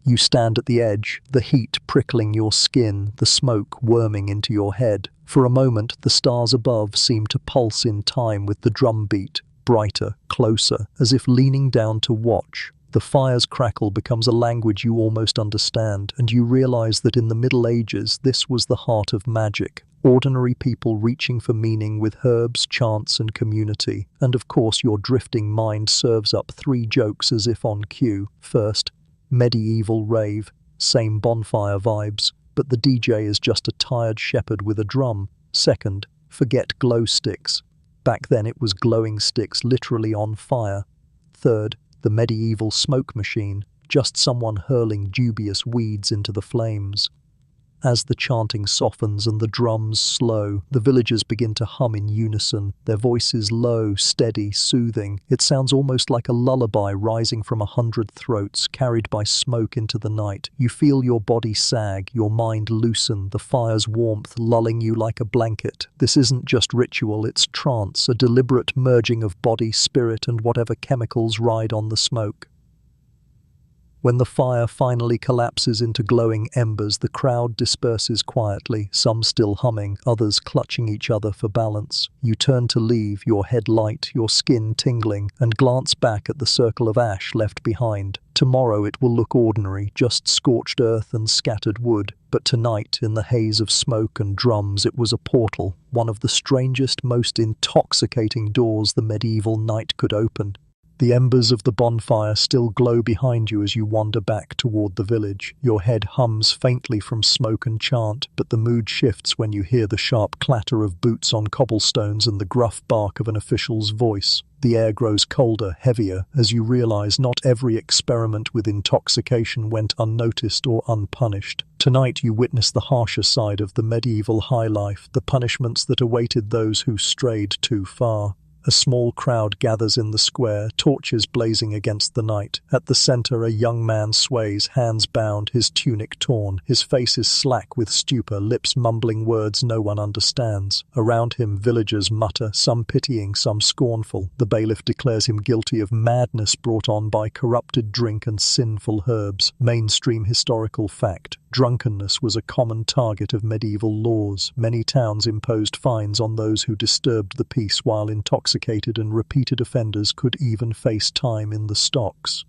You stand at the edge, the heat prickling your skin, the smoke worming into your head. For a moment, the stars above seem to pulse in time with the drumbeat, brighter, closer, as if leaning down to watch. The fire's crackle becomes a language you almost understand, and you realize that in the Middle Ages, this was the heart of magic. Ordinary people reaching for meaning with herbs, chants, and community. And of course, your drifting mind serves up 3 jokes as if on cue. First, medieval rave, same bonfire vibes, but the DJ is just a tired shepherd with a drum. Second, forget glow sticks. Back then it was glowing sticks literally on fire. Third, the medieval smoke machine, just someone hurling dubious weeds into the flames. As the chanting softens and the drums slow, the villagers begin to hum in unison, their voices low, steady, soothing. It sounds almost like a lullaby rising from 100 throats, carried by smoke into the night. You feel your body sag, your mind loosen, the fire's warmth lulling you like a blanket. This isn't just ritual, it's trance, a deliberate merging of body, spirit, and whatever chemicals ride on the smoke. When the fire finally collapses into glowing embers, the crowd disperses quietly, some still humming, others clutching each other for balance. You turn to leave, your head light, your skin tingling, and glance back at the circle of ash left behind. Tomorrow it will look ordinary, just scorched earth and scattered wood. But tonight, in the haze of smoke and drums, it was a portal, one of the strangest, most intoxicating doors the medieval night could open. The embers of the bonfire still glow behind you as you wander back toward the village. Your head hums faintly from smoke and chant, but the mood shifts when you hear the sharp clatter of boots on cobblestones and the gruff bark of an official's voice. The air grows colder, heavier, as you realize not every experiment with intoxication went unnoticed or unpunished. Tonight you witness the harsher side of the medieval high life, the punishments that awaited those who strayed too far. A small crowd gathers in the square, torches blazing against the night. At the center, a young man sways, hands bound, his tunic torn. His face is slack with stupor, lips mumbling words no one understands. Around him, villagers mutter, some pitying, some scornful. The bailiff declares him guilty of madness brought on by corrupted drink and sinful herbs. Mainstream historical fact. Drunkenness was a common target of medieval laws. Many towns imposed fines on those who disturbed the peace, while intoxicated and repeated offenders could even face time in the stocks.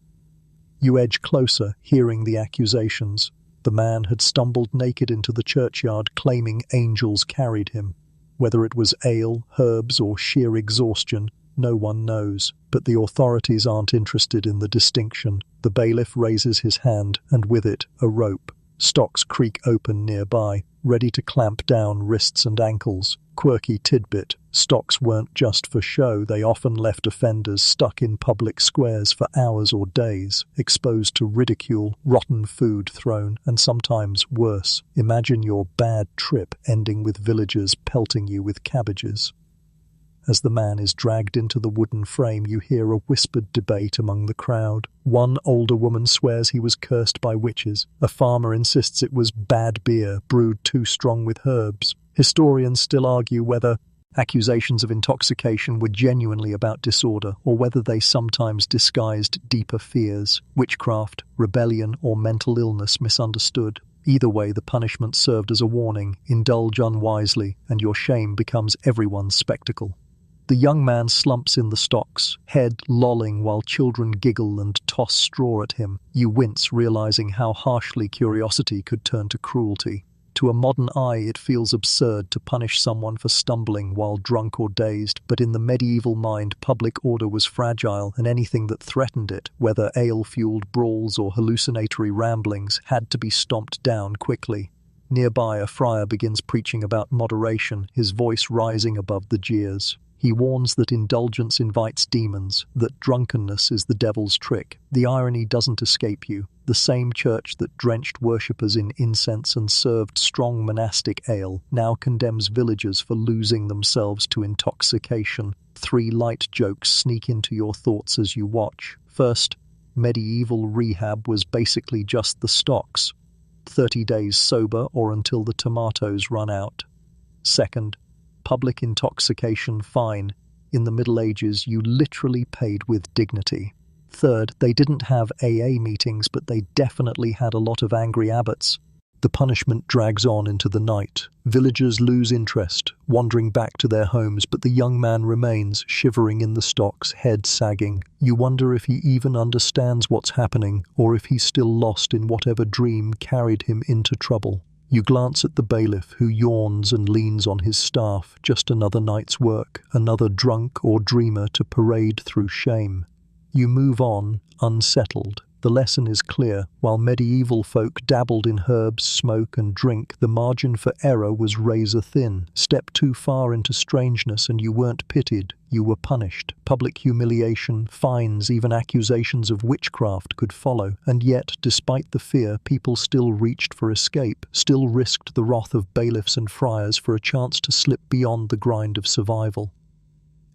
You edge closer, hearing the accusations. The man had stumbled naked into the churchyard, claiming angels carried him. Whether it was ale, herbs, or sheer exhaustion, no one knows. But the authorities aren't interested in the distinction. The bailiff raises his hand, and with it, a rope. Stocks creak open nearby, ready to clamp down wrists and ankles. Quirky tidbit, stocks weren't just for show, they often left offenders stuck in public squares for hours or days, exposed to ridicule, rotten food thrown, and sometimes worse. Imagine your bad trip ending with villagers pelting you with cabbages. As the man is dragged into the wooden frame, you hear a whispered debate among the crowd. One older woman swears he was cursed by witches. A farmer insists it was bad beer, brewed too strong with herbs. Historians still argue whether accusations of intoxication were genuinely about disorder, or whether they sometimes disguised deeper fears, witchcraft, rebellion, or mental illness misunderstood. Either way, the punishment served as a warning: indulge unwisely, and your shame becomes everyone's spectacle. The young man slumps in the stocks, head lolling while children giggle and toss straw at him. You wince, realizing how harshly curiosity could turn to cruelty. To a modern eye, it feels absurd to punish someone for stumbling while drunk or dazed, but in the medieval mind, public order was fragile, and anything that threatened it, whether ale-fueled brawls or hallucinatory ramblings, had to be stomped down quickly. Nearby, a friar begins preaching about moderation, his voice rising above the jeers. He warns that indulgence invites demons, that drunkenness is the devil's trick. The irony doesn't escape you. The same church that drenched worshippers in incense and served strong monastic ale now condemns villagers for losing themselves to intoxication. 3 light jokes sneak into your thoughts as you watch. First, medieval rehab was basically just the stocks. 30 days sober or until the tomatoes run out. Second, public intoxication fine. In the Middle Ages, you literally paid with dignity. Third, they didn't have AA meetings, but they definitely had a lot of angry abbots. The punishment drags on into the night. Villagers lose interest, wandering back to their homes, but the young man remains, shivering in the stocks, head sagging. You wonder if he even understands what's happening, or if he's still lost in whatever dream carried him into trouble. You glance at the bailiff, who yawns and leans on his staff. Just another night's work, another drunk or dreamer to parade through shame. You move on, unsettled. The lesson is clear. While medieval folk dabbled in herbs, smoke, and drink, the margin for error was razor thin. Step too far into strangeness and you weren't pitied, you were punished. Public humiliation, fines, even accusations of witchcraft could follow. And yet, despite the fear, people still reached for escape, still risked the wrath of bailiffs and friars for a chance to slip beyond the grind of survival.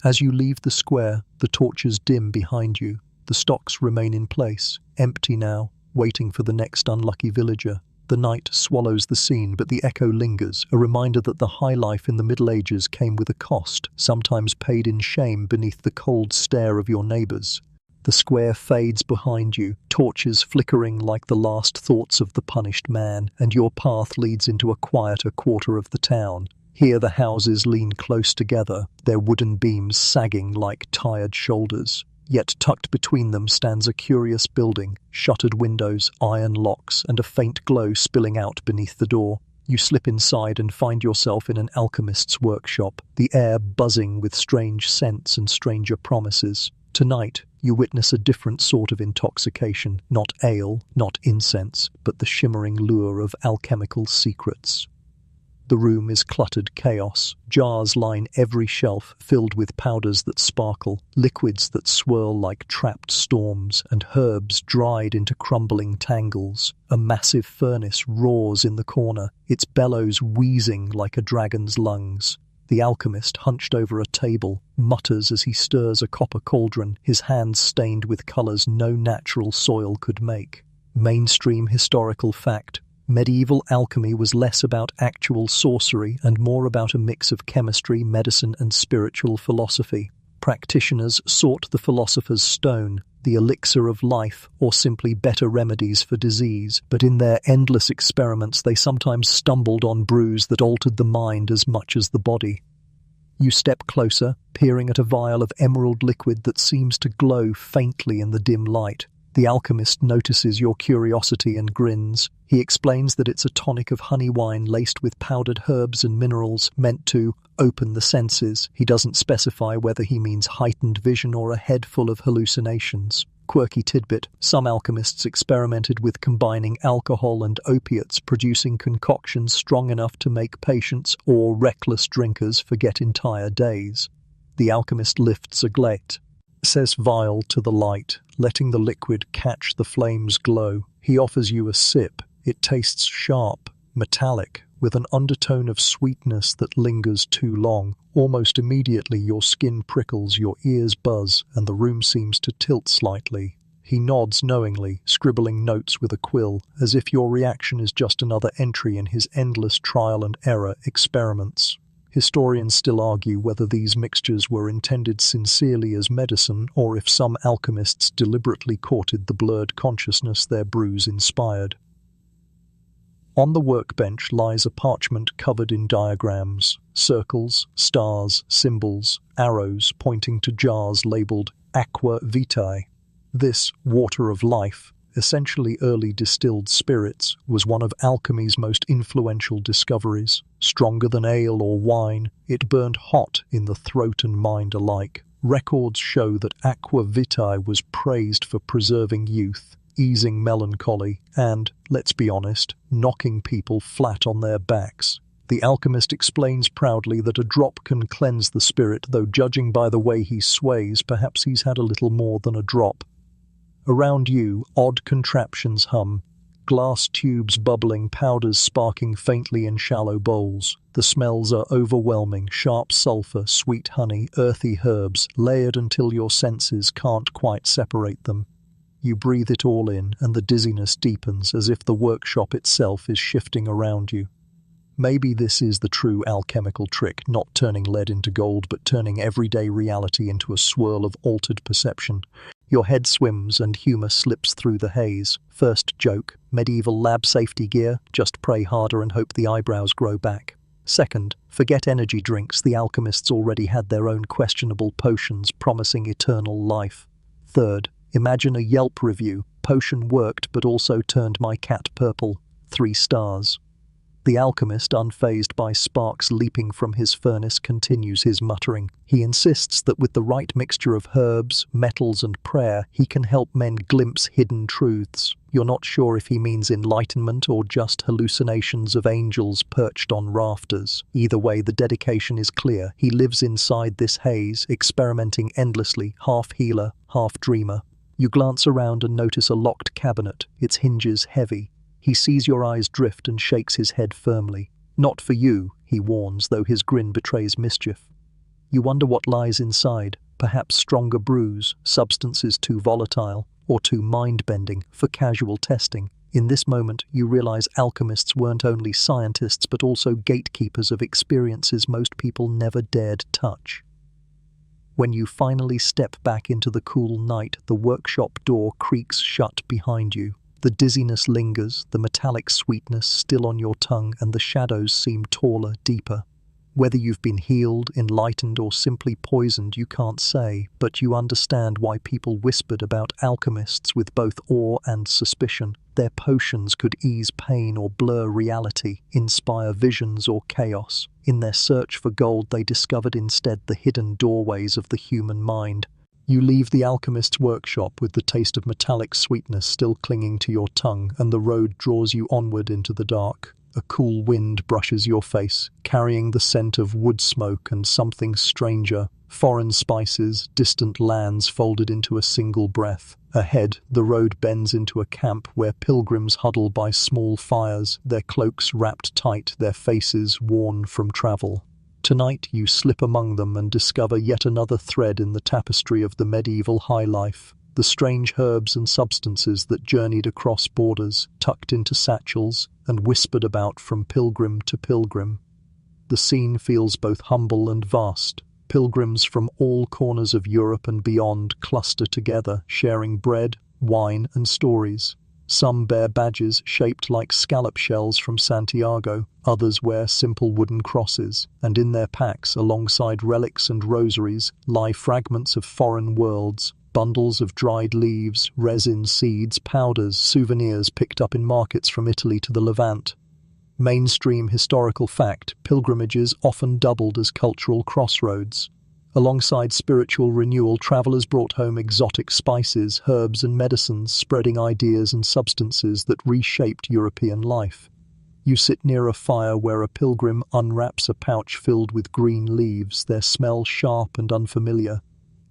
As you leave the square, the torches dim behind you. The stocks remain in place, empty now, waiting for the next unlucky villager. The night swallows the scene, but the echo lingers, a reminder that the high life in the Middle Ages came with a cost, sometimes paid in shame beneath the cold stare of your neighbours. The square fades behind you, torches flickering like the last thoughts of the punished man, and your path leads into a quieter quarter of the town. Here the houses lean close together, their wooden beams sagging like tired shoulders. Yet tucked between them stands a curious building, shuttered windows, iron locks, and a faint glow spilling out beneath the door. You slip inside and find yourself in an alchemist's workshop, the air buzzing with strange scents and stranger promises. Tonight, you witness a different sort of intoxication, not ale, not incense, but the shimmering lure of alchemical secrets. The room is cluttered chaos. Jars line every shelf, filled with powders that sparkle, liquids that swirl like trapped storms, and herbs dried into crumbling tangles. A massive furnace roars in the corner, its bellows wheezing like a dragon's lungs. The alchemist, hunched over a table, mutters as he stirs a copper cauldron, his hands stained with colours no natural soil could make. Mainstream historical fact. Medieval alchemy was less about actual sorcery and more about a mix of chemistry, medicine, and spiritual philosophy. Practitioners sought the philosopher's stone, the elixir of life, or simply better remedies for disease, but in their endless experiments they sometimes stumbled on brews that altered the mind as much as the body. You step closer, peering at a vial of emerald liquid that seems to glow faintly in the dim light. The alchemist notices your curiosity and grins. He explains that it's a tonic of honey wine laced with powdered herbs and minerals meant to open the senses. He doesn't specify whether he means heightened vision or a head full of hallucinations. Quirky tidbit, some alchemists experimented with combining alcohol and opiates, producing concoctions strong enough to make patients or reckless drinkers forget entire days. The alchemist lifts a glate, says vial to the light, letting the liquid catch the flame's glow. He offers you a sip. It tastes sharp, metallic, with an undertone of sweetness that lingers too long. Almost immediately your skin prickles, your ears buzz, and the room seems to tilt slightly. He nods knowingly, scribbling notes with a quill, as if your reaction is just another entry in his endless trial and error experiments. Historians still argue whether these mixtures were intended sincerely as medicine or if some alchemists deliberately courted the blurred consciousness their brews inspired. On the workbench lies a parchment covered in diagrams, circles, stars, symbols, arrows pointing to jars labelled aqua vitae. This water of life, essentially early distilled spirits, was one of alchemy's most influential discoveries. Stronger than ale or wine, it burned hot in the throat and mind alike. Records show that aqua vitae was praised for preserving youth, easing melancholy, and, let's be honest, knocking people flat on their backs. The alchemist explains proudly that a drop can cleanse the spirit, though judging by the way he sways, perhaps he's had a little more than a drop. Around you, odd contraptions hum. Glass tubes bubbling, powders sparking faintly in shallow bowls. The smells are overwhelming, sharp sulphur, sweet honey, earthy herbs, layered until your senses can't quite separate them. You breathe it all in, and the dizziness deepens, as if the workshop itself is shifting around you. Maybe this is the true alchemical trick, not turning lead into gold, but turning everyday reality into a swirl of altered perception. Your head swims and humour slips through the haze. First joke, medieval lab safety gear, just pray harder and hope the eyebrows grow back. Second, forget energy drinks, the alchemists already had their own questionable potions promising eternal life. Third, imagine a Yelp review, potion worked but also turned my cat purple. 3 stars. The alchemist, unfazed by sparks leaping from his furnace, continues his muttering. He insists that with the right mixture of herbs, metals, and prayer, he can help men glimpse hidden truths. You're not sure if he means enlightenment or just hallucinations of angels perched on rafters. Either way, the dedication is clear. He lives inside this haze, experimenting endlessly, half healer, half dreamer. You glance around and notice a locked cabinet, its hinges heavy. He sees your eyes drift and shakes his head firmly. "Not for you," he warns, though his grin betrays mischief. You wonder what lies inside, perhaps stronger brews, substances too volatile, or too mind-bending for casual testing. In this moment, you realize alchemists weren't only scientists but also gatekeepers of experiences most people never dared touch. When you finally step back into the cool night, the workshop door creaks shut behind you. The dizziness lingers, the metallic sweetness still on your tongue, and the shadows seem taller, deeper. Whether you've been healed, enlightened, or simply poisoned, you can't say, but you understand why people whispered about alchemists with both awe and suspicion. Their potions could ease pain or blur reality, inspire visions or chaos. In their search for gold, they discovered instead the hidden doorways of the human mind. You leave the alchemist's workshop with the taste of metallic sweetness still clinging to your tongue, and the road draws you onward into the dark. A cool wind brushes your face, carrying the scent of wood smoke and something stranger, foreign spices, distant lands folded into a single breath. Ahead, the road bends into a camp where pilgrims huddle by small fires, their cloaks wrapped tight, their faces worn from travel. Tonight you slip among them and discover yet another thread in the tapestry of the medieval high life. The strange herbs and substances that journeyed across borders, tucked into satchels, and whispered about from pilgrim to pilgrim. The scene feels both humble and vast. Pilgrims from all corners of Europe and beyond cluster together, sharing bread, wine, and stories. Some bear badges shaped like scallop shells from Santiago, others wear simple wooden crosses, and in their packs, alongside relics and rosaries, lie fragments of foreign worlds, bundles of dried leaves, resin seeds, powders, souvenirs picked up in markets from Italy to the Levant. Mainstream historical fact, pilgrimages often doubled as cultural crossroads. Alongside spiritual renewal, travelers brought home exotic spices, herbs and medicines, spreading ideas and substances that reshaped European life. You sit near a fire where a pilgrim unwraps a pouch filled with green leaves, their smell sharp and unfamiliar.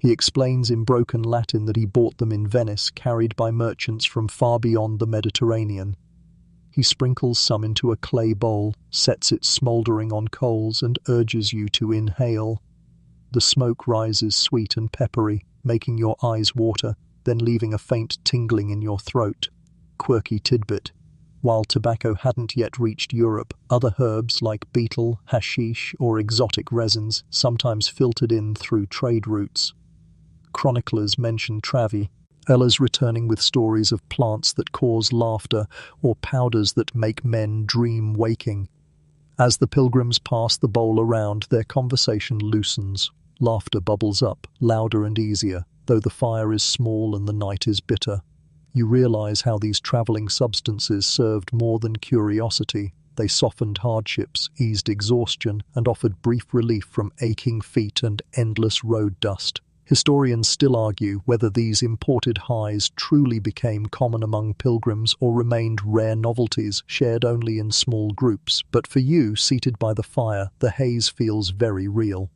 He explains in broken Latin that he bought them in Venice, carried by merchants from far beyond the Mediterranean. He sprinkles some into a clay bowl, sets it smouldering on coals, and urges you to inhale. The smoke rises sweet and peppery, making your eyes water, then leaving a faint tingling in your throat. Quirky tidbit. While tobacco hadn't yet reached Europe, other herbs like betel, hashish, or exotic resins sometimes filtered in through trade routes. Chroniclers mention travi, Ella's returning with stories of plants that cause laughter or powders that make men dream waking. As the pilgrims pass the bowl around, their conversation loosens. Laughter bubbles up, louder and easier, though the fire is small and the night is bitter. You realize how these traveling substances served more than curiosity. They softened hardships, eased exhaustion, and offered brief relief from aching feet and endless road dust. Historians still argue whether these imported highs truly became common among pilgrims or remained rare novelties shared only in small groups, but for you, seated by the fire, the haze feels very real.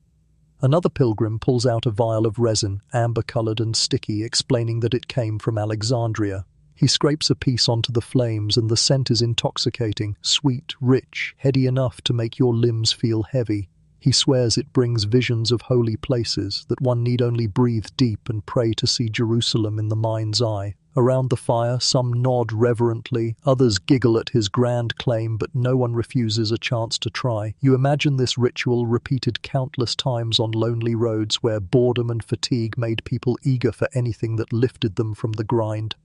Another pilgrim pulls out a vial of resin, amber-colored and sticky, explaining that it came from Alexandria. He scrapes a piece onto the flames and the scent is intoxicating, sweet, rich, heady enough to make your limbs feel heavy. He swears it brings visions of holy places, that one need only breathe deep and pray to see Jerusalem in the mind's eye. Around the fire, some nod reverently, others giggle at his grand claim, but no one refuses a chance to try. You imagine this ritual repeated countless times on lonely roads where boredom and fatigue made people eager for anything that lifted them from the grind.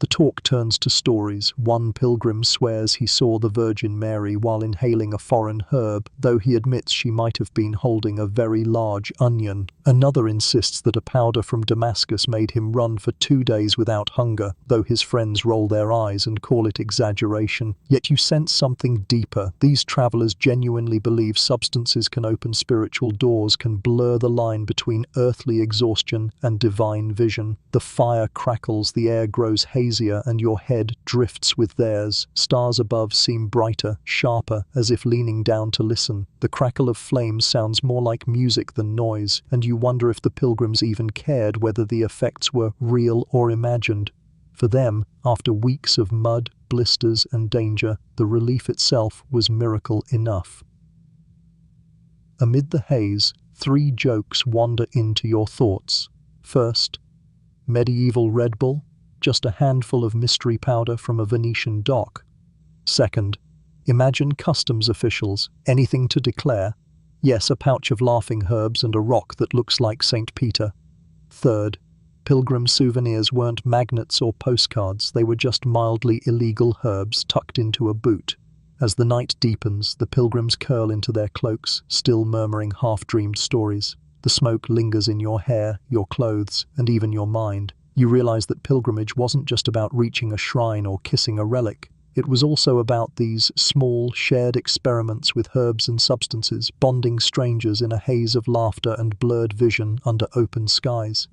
The talk turns to stories. One pilgrim swears he saw the Virgin Mary while inhaling a foreign herb, though he admits she might have been holding a very large onion. Another insists that a powder from Damascus made him run for 2 days without hunger, though his friends roll their eyes and call it exaggeration. Yet you sense something deeper. These travelers genuinely believe substances can open spiritual doors, can blur the line between earthly exhaustion and divine vision. The fire crackles, the air grows hazy, and your head drifts with theirs. Stars above seem brighter, sharper, as if leaning down to listen. The crackle of flames sounds more like music than noise, and you wonder if the pilgrims even cared whether the effects were real or imagined. For them, after weeks of mud, blisters, and danger, the relief itself was miracle enough. Amid the haze, 3 jokes wander into your thoughts. First, medieval Red Bull? Just a handful of mystery powder from a Venetian dock. Second, imagine customs officials, anything to declare. Yes, a pouch of laughing herbs and a rock that looks like St. Peter. Third, pilgrim souvenirs weren't magnets or postcards, they were just mildly illegal herbs tucked into a boot. As the night deepens, the pilgrims curl into their cloaks, still murmuring half-dreamed stories. The smoke lingers in your hair, your clothes, and even your mind. You realize that pilgrimage wasn't just about reaching a shrine or kissing a relic. It was also about these small, shared experiments with herbs and substances, bonding strangers in a haze of laughter and blurred vision under open skies.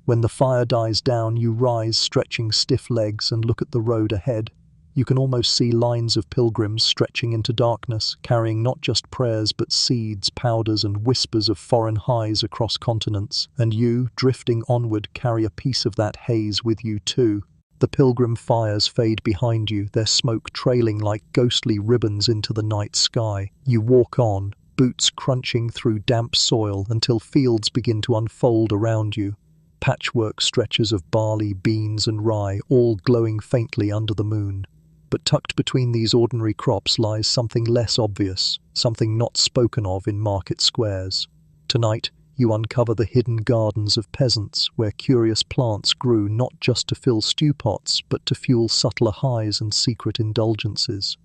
When the fire dies down, you rise, stretching stiff legs, and look at the road ahead. You can almost see lines of pilgrims stretching into darkness, carrying not just prayers but seeds, powders, and whispers of foreign highs across continents. And you, drifting onward, carry a piece of that haze with you too. The pilgrim fires fade behind you, their smoke trailing like ghostly ribbons into the night sky. You walk on, boots crunching through damp soil until fields begin to unfold around you. Patchwork stretches of barley, beans, and rye, all glowing faintly under the moon. But tucked between these ordinary crops lies something less obvious, something not spoken of in market squares. Tonight, you uncover the hidden gardens of peasants, where curious plants grew not just to fill stew pots, but to fuel subtler highs and secret indulgences.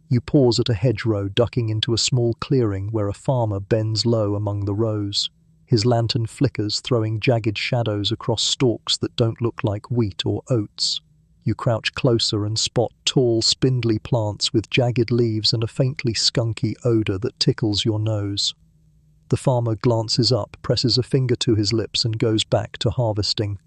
You pause at a hedgerow, ducking into a small clearing where a farmer bends low among the rows. His lantern flickers, throwing jagged shadows across stalks that don't look like wheat or oats. You crouch closer and spot tall, spindly plants with jagged leaves and a faintly skunky odor that tickles your nose. The farmer glances up, presses a finger to his lips, and goes back to harvesting.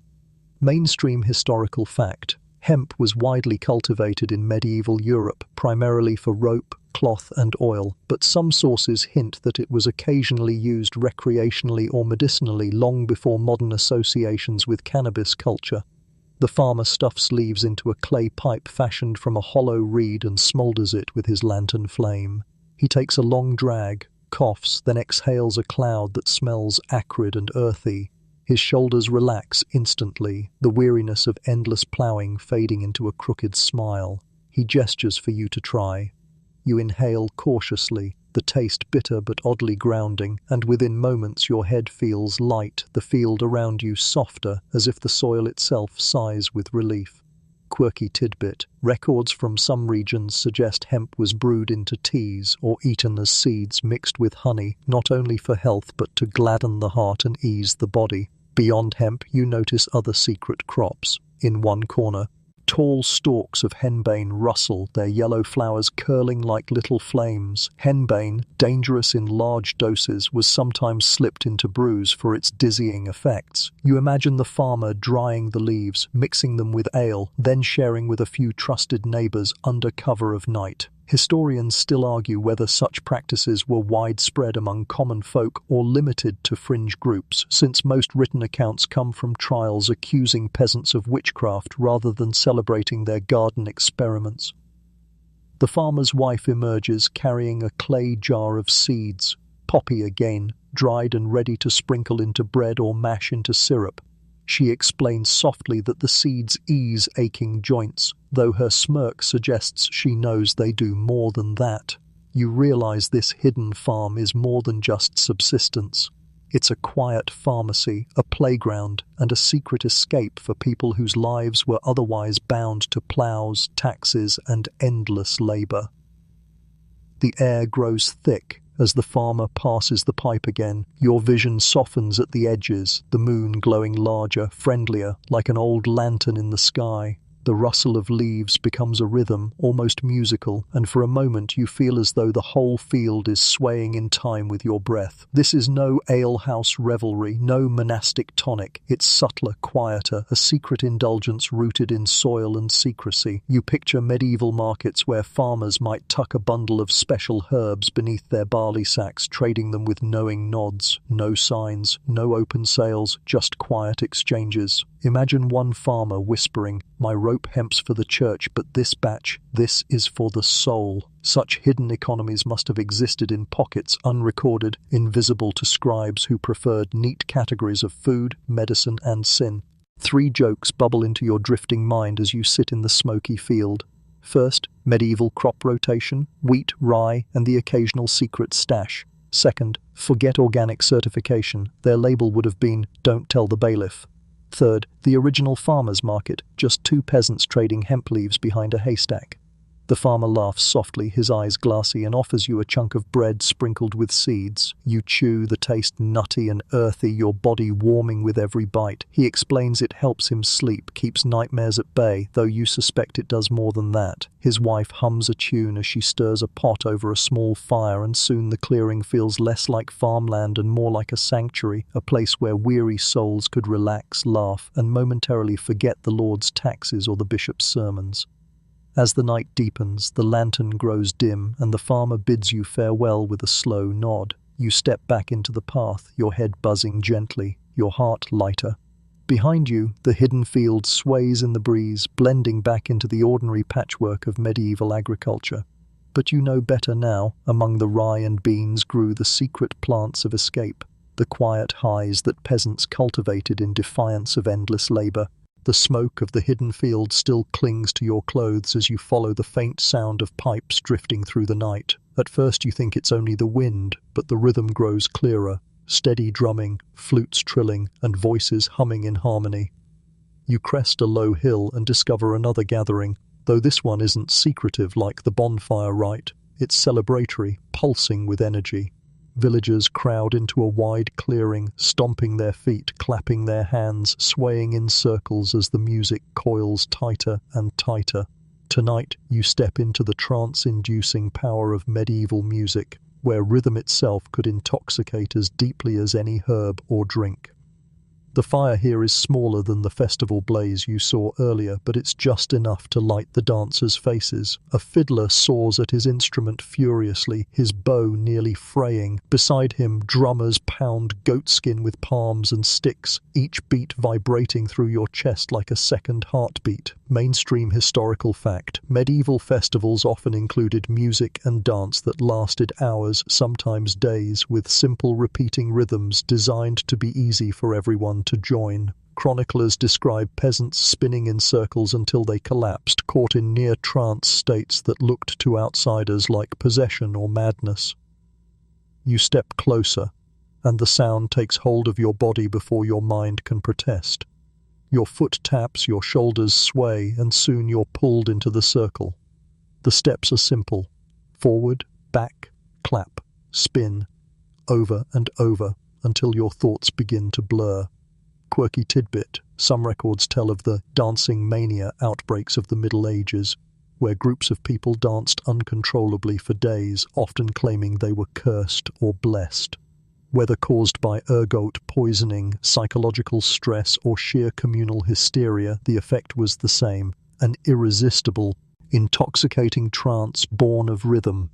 Mainstream historical fact: hemp was widely cultivated in medieval Europe, primarily for rope, cloth, and oil, but some sources hint that it was occasionally used recreationally or medicinally long before modern associations with cannabis culture. The farmer stuffs leaves into a clay pipe fashioned from a hollow reed and smoulders it with his lantern flame. He takes a long drag, coughs, then exhales a cloud that smells acrid and earthy. His shoulders relax instantly, the weariness of endless ploughing fading into a crooked smile. He gestures for you to try. You inhale cautiously, the taste bitter but oddly grounding, and within moments your head feels light, the field around you softer, as if the soil itself sighs with relief. Quirky tidbit: records from some regions suggest hemp was brewed into teas or eaten as seeds mixed with honey, not only for health but to gladden the heart and ease the body. Beyond hemp, you notice other secret crops. In one corner, tall stalks of henbane rustle, their yellow flowers curling like little flames. Henbane, dangerous in large doses, was sometimes slipped into brews for its dizzying effects. You imagine the farmer drying the leaves, mixing them with ale, then sharing with a few trusted neighbors under cover of night. Historians still argue whether such practices were widespread among common folk or limited to fringe groups, since most written accounts come from trials accusing peasants of witchcraft rather than celebrating their garden experiments. The farmer's wife emerges carrying a clay jar of seeds, poppy again, dried and ready to sprinkle into bread or mash into syrup. She explains softly that the seeds ease aching joints, though her smirk suggests she knows they do more than that. You realize this hidden farm is more than just subsistence. It's a quiet pharmacy, a playground, and a secret escape for people whose lives were otherwise bound to ploughs, taxes, and endless labor. The air grows thick as the farmer passes the pipe again. Your vision softens at the edges, the moon glowing larger, friendlier, like an old lantern in the sky. The rustle of leaves becomes a rhythm, almost musical, and for a moment you feel as though the whole field is swaying in time with your breath. This is no alehouse revelry, no monastic tonic. It's subtler, quieter, a secret indulgence rooted in soil and secrecy. You picture medieval markets where farmers might tuck a bundle of special herbs beneath their barley sacks, trading them with knowing nods. No signs, no open sales, just quiet exchanges. Imagine one farmer whispering, "My rope hemp's for the church, but this batch, this is for the soul." Such hidden economies must have existed in pockets, unrecorded, invisible to scribes who preferred neat categories of food, medicine, and sin. 3 jokes bubble into your drifting mind as you sit in the smoky field. First, medieval crop rotation, wheat, rye, and the occasional secret stash. Second, forget organic certification. Their label would have been, "Don't tell the bailiff." Third, the original farmer's market, just 2 peasants trading hemp leaves behind a haystack. The farmer laughs softly, his eyes glassy, and offers you a chunk of bread sprinkled with seeds. You chew, the taste nutty and earthy, your body warming with every bite. He explains it helps him sleep, keeps nightmares at bay, though you suspect it does more than that. His wife hums a tune as she stirs a pot over a small fire, and soon the clearing feels less like farmland and more like a sanctuary, a place where weary souls could relax, laugh, and momentarily forget the Lord's taxes or the bishop's sermons. As the night deepens, the lantern grows dim, and the farmer bids you farewell with a slow nod. You step back into the path, your head buzzing gently, your heart lighter. Behind you, the hidden field sways in the breeze, blending back into the ordinary patchwork of medieval agriculture. But you know better now. Among the rye and beans grew the secret plants of escape, the quiet highs that peasants cultivated in defiance of endless labor. The smoke of the hidden field still clings to your clothes as you follow the faint sound of pipes drifting through the night. At first you think it's only the wind, but the rhythm grows clearer, steady drumming, flutes trilling, and voices humming in harmony. You crest a low hill and discover another gathering, though this one isn't secretive like the bonfire rite. It's celebratory, pulsing with energy. Villagers crowd into a wide clearing, stomping their feet, clapping their hands, swaying in circles as the music coils tighter and tighter. Tonight, you step into the trance-inducing power of medieval music, where rhythm itself could intoxicate as deeply as any herb or drink. The fire here is smaller than the festival blaze you saw earlier, but it's just enough to light the dancers' faces. A fiddler saws at his instrument furiously, his bow nearly fraying. Beside him, drummers pound goatskin with palms and sticks, each beat vibrating through your chest like a second heartbeat. Mainstream historical fact: medieval festivals often included music and dance that lasted hours, sometimes days, with simple repeating rhythms designed to be easy for everyone to join. Chroniclers describe peasants spinning in circles until they collapsed, caught in near-trance states that looked to outsiders like possession or madness. You step closer, and the sound takes hold of your body before your mind can protest. Your foot taps, your shoulders sway, and soon you're pulled into the circle. The steps are simple: forward, back, clap, spin, over and over, until your thoughts begin to blur. Quirky tidbit: some records tell of the dancing mania outbreaks of the Middle Ages, where groups of people danced uncontrollably for days, often claiming they were cursed or blessed. Whether caused by ergot poisoning, psychological stress, or sheer communal hysteria, the effect was the same: an irresistible, intoxicating trance born of rhythm.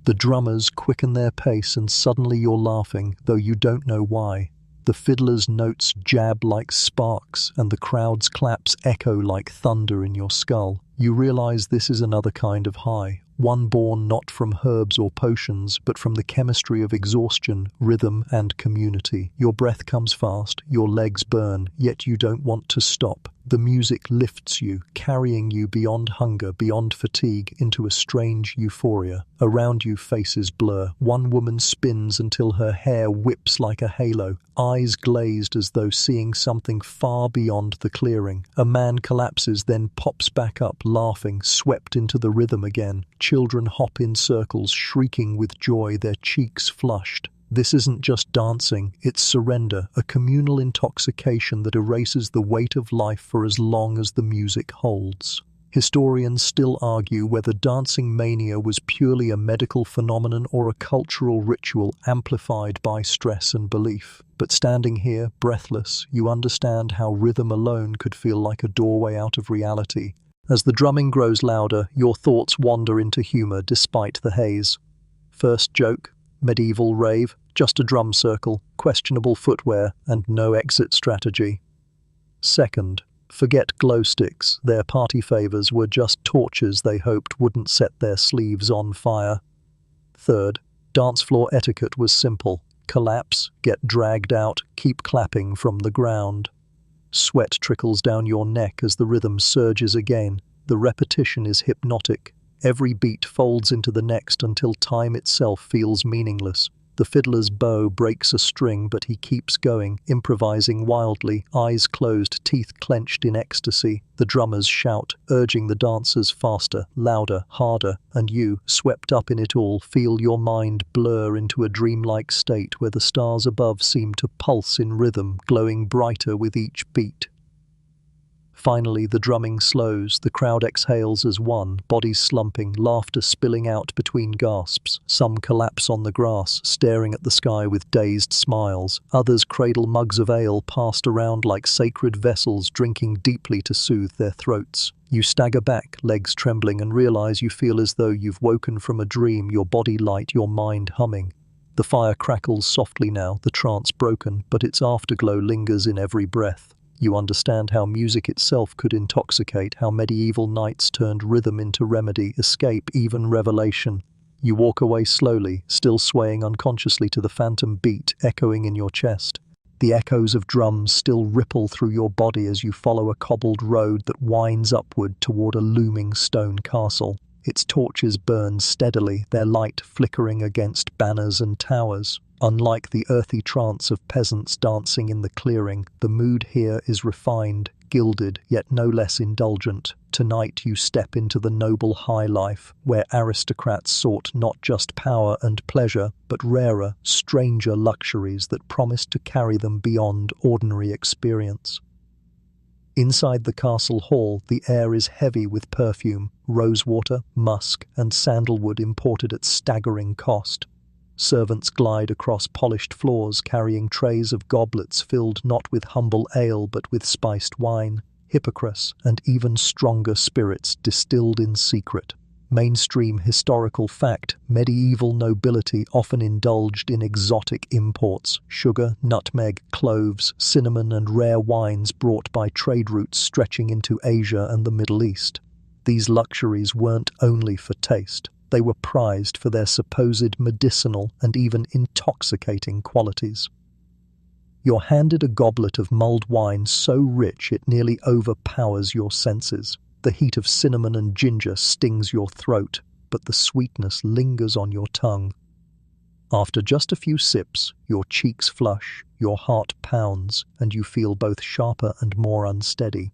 The drummers quicken their pace and suddenly you're laughing, though you don't know why. The fiddler's notes jab like sparks, and the crowd's claps echo like thunder in your skull. You realize this is another kind of high, one born not from herbs or potions, but from the chemistry of exhaustion, rhythm, and community. Your breath comes fast, your legs burn, yet you don't want to stop. The music lifts you, carrying you beyond hunger, beyond fatigue, into a strange euphoria. Around you faces blur. One woman spins until her hair whips like a halo, eyes glazed as though seeing something far beyond the clearing. A man collapses, then pops back up, laughing, swept into the rhythm again. Children hop in circles, shrieking with joy, their cheeks flushed. This isn't just dancing, it's surrender, a communal intoxication that erases the weight of life for as long as the music holds. Historians still argue whether dancing mania was purely a medical phenomenon or a cultural ritual amplified by stress and belief. But standing here, breathless, you understand how rhythm alone could feel like a doorway out of reality. As the drumming grows louder, your thoughts wander into humor despite the haze. First joke, medieval rave, just a drum circle, questionable footwear, and no exit strategy. Second, forget glow sticks. Their party favors were just torches they hoped wouldn't set their sleeves on fire. Third, dance floor etiquette was simple. Collapse, get dragged out, keep clapping from the ground. Sweat trickles down your neck as the rhythm surges again. The repetition is hypnotic. Every beat folds into the next until time itself feels meaningless. The fiddler's bow breaks a string, but he keeps going, improvising wildly, eyes closed, teeth clenched in ecstasy. The drummers shout, urging the dancers faster, louder, harder, and you, swept up in it all, feel your mind blur into a dreamlike state where the stars above seem to pulse in rhythm, glowing brighter with each beat. Finally, the drumming slows, the crowd exhales as one, bodies slumping, laughter spilling out between gasps. Some collapse on the grass, staring at the sky with dazed smiles. Others cradle mugs of ale passed around like sacred vessels, drinking deeply to soothe their throats. You stagger back, legs trembling, and realize you feel as though you've woken from a dream, your body light, your mind humming. The fire crackles softly now, the trance broken, but its afterglow lingers in every breath. You understand how music itself could intoxicate, how medieval nights turned rhythm into remedy, escape, even revelation. You walk away slowly, still swaying unconsciously to the phantom beat echoing in your chest. The echoes of drums still ripple through your body as you follow a cobbled road that winds upward toward a looming stone castle. Its torches burn steadily, their light flickering against banners and towers. Unlike the earthy trance of peasants dancing in the clearing, the mood here is refined, gilded, yet no less indulgent. Tonight you step into the noble high life, where aristocrats sought not just power and pleasure, but rarer, stranger luxuries that promised to carry them beyond ordinary experience. Inside the castle hall, the air is heavy with perfume, rosewater, musk, and sandalwood imported at staggering cost. Servants glide across polished floors carrying trays of goblets filled not with humble ale but with spiced wine, hippocras, and even stronger spirits distilled in secret. Mainstream historical fact, medieval nobility often indulged in exotic imports, sugar, nutmeg, cloves, cinnamon, and rare wines brought by trade routes stretching into Asia and the Middle East. These luxuries weren't only for taste. They were prized for their supposed medicinal and even intoxicating qualities. You're handed a goblet of mulled wine so rich it nearly overpowers your senses. The heat of cinnamon and ginger stings your throat, but the sweetness lingers on your tongue. After just a few sips, your cheeks flush, your heart pounds, and you feel both sharper and more unsteady.